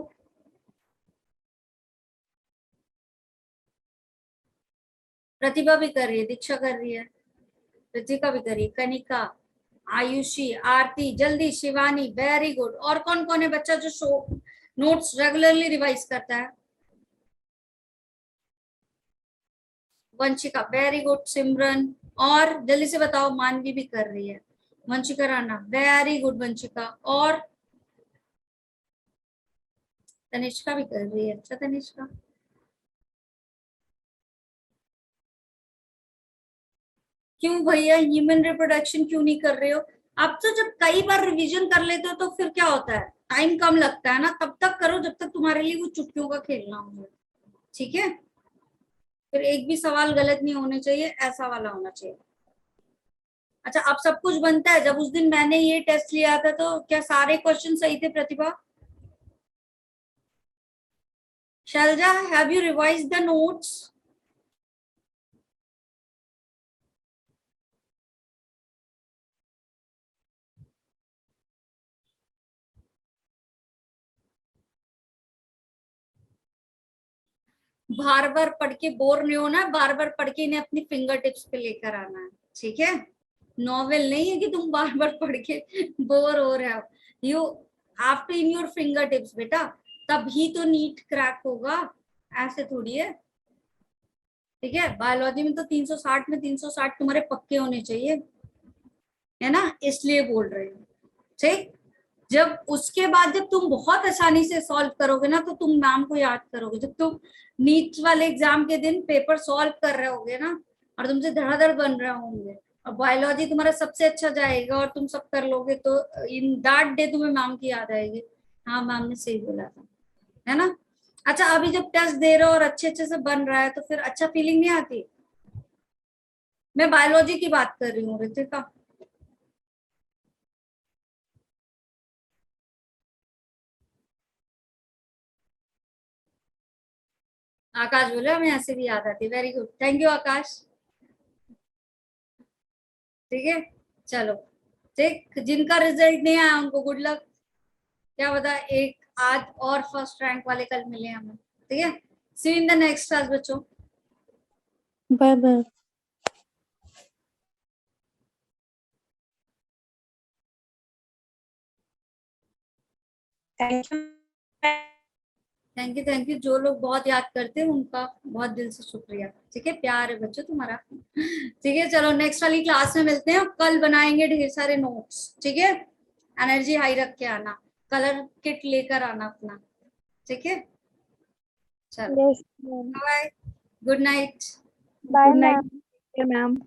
प्रतिभा भी कर रही है, दीक्षा कर रही है, ऋतिका भी कर रही है, कनिका, आयुषी, आरती, जल्दी, शिवानी, वेरी गुड। और कौन कौन है बच्चा जो शो नोट्स रेगुलरली रिवाइज करता है? Vanshika, very good. सिमरन, और जल्दी से बताओ, मानवी भी कर रही है, वंशिका राणा, वेरी गुड वंशिका, और तनिष्का भी कर रही है, अच्छा तनिष्का। क्यों भैया ह्यूमन रिप्रोडक्शन क्यों नहीं कर रहे हो? आप तो जब कई बार रिवीजन कर लेते हो तो फिर क्या होता है, टाइम कम लगता है ना, तब तक करो जब तक तुम्हारे लिए वो चुटकियों का खेलना हो, ठीक है? फिर एक भी सवाल गलत नहीं होने चाहिए, ऐसा वाला होना चाहिए। अच्छा, अब सब कुछ बनता है। जब उस दिन मैंने ये टेस्ट लिया था तो क्या सारे क्वेश्चन सही थे Pratibha? Shailaja, have you revise the notes? बार बार पढ़ के बोर नहीं होना, बार बार पढ़ के इन्हें अपनी फिंगर टिप्स पे लेकर आना है, ठीक है? नॉवेल नहीं है कि तुम बार बार पढ़ के बोर हो रहे हो। You have to in your finger tips बेटा, तभी तो नीट क्रैक होगा, ऐसे थोड़ी है, ठीक है? बायोलॉजी में तो 360 में 360 तुम्हारे पक्के होने चाहिए, है ना, इसलिए बोल रही हूँ, ठीक? जब उसके बाद जब तुम बहुत आसानी से सॉल्व करोगे ना तो तुम मैम को याद करोगे। जब तुम नीट वाले एग्जाम के दिन पेपर सॉल्व कर रहे होगे ना और तुमसे धड़ाधड़ बन रहे होंगे और बायोलॉजी तुम्हारा सबसे अच्छा जाएगा और तुम सब कर लोगे, तो इन दैट डे तुम्हें मैम की याद आएगी, हाँ मैम ने सही बोला था, है ना? अच्छा, अभी जब टेस्ट दे रहे हो और अच्छे अच्छे से बन रहा है तो फिर अच्छा फीलिंग नहीं आती? मैं बायोलॉजी की बात कर रही हूँ रितिका। आकाश बोले हमें ऐसे भी याद आती, वेरी गुड, थैंक यू आकाश, ठीक है? चलो, ठीक, जिनका रिजल्ट नहीं आया उनको गुड लक, क्या पता एक आज और फर्स्ट रैंक वाले कल मिले हमें, ठीक है? See you in the next class बच्चों। Bye bye. थैंक यू, जो लोग बहुत याद करते हैं उनका बहुत दिल से शुक्रिया, ठीक है? प्यार है बच्चों तुम्हारा, ठीक है? चलो नेक्स्ट वाली क्लास में मिलते हैं, कल बनाएंगे ढेर सारे नोट्स, ठीक है? एनर्जी हाई रख के आना, कलर किट लेकर आना अपना, ठीक है? चलो yes ma'am. Bye, good night. Bye ma'am. Ma'am.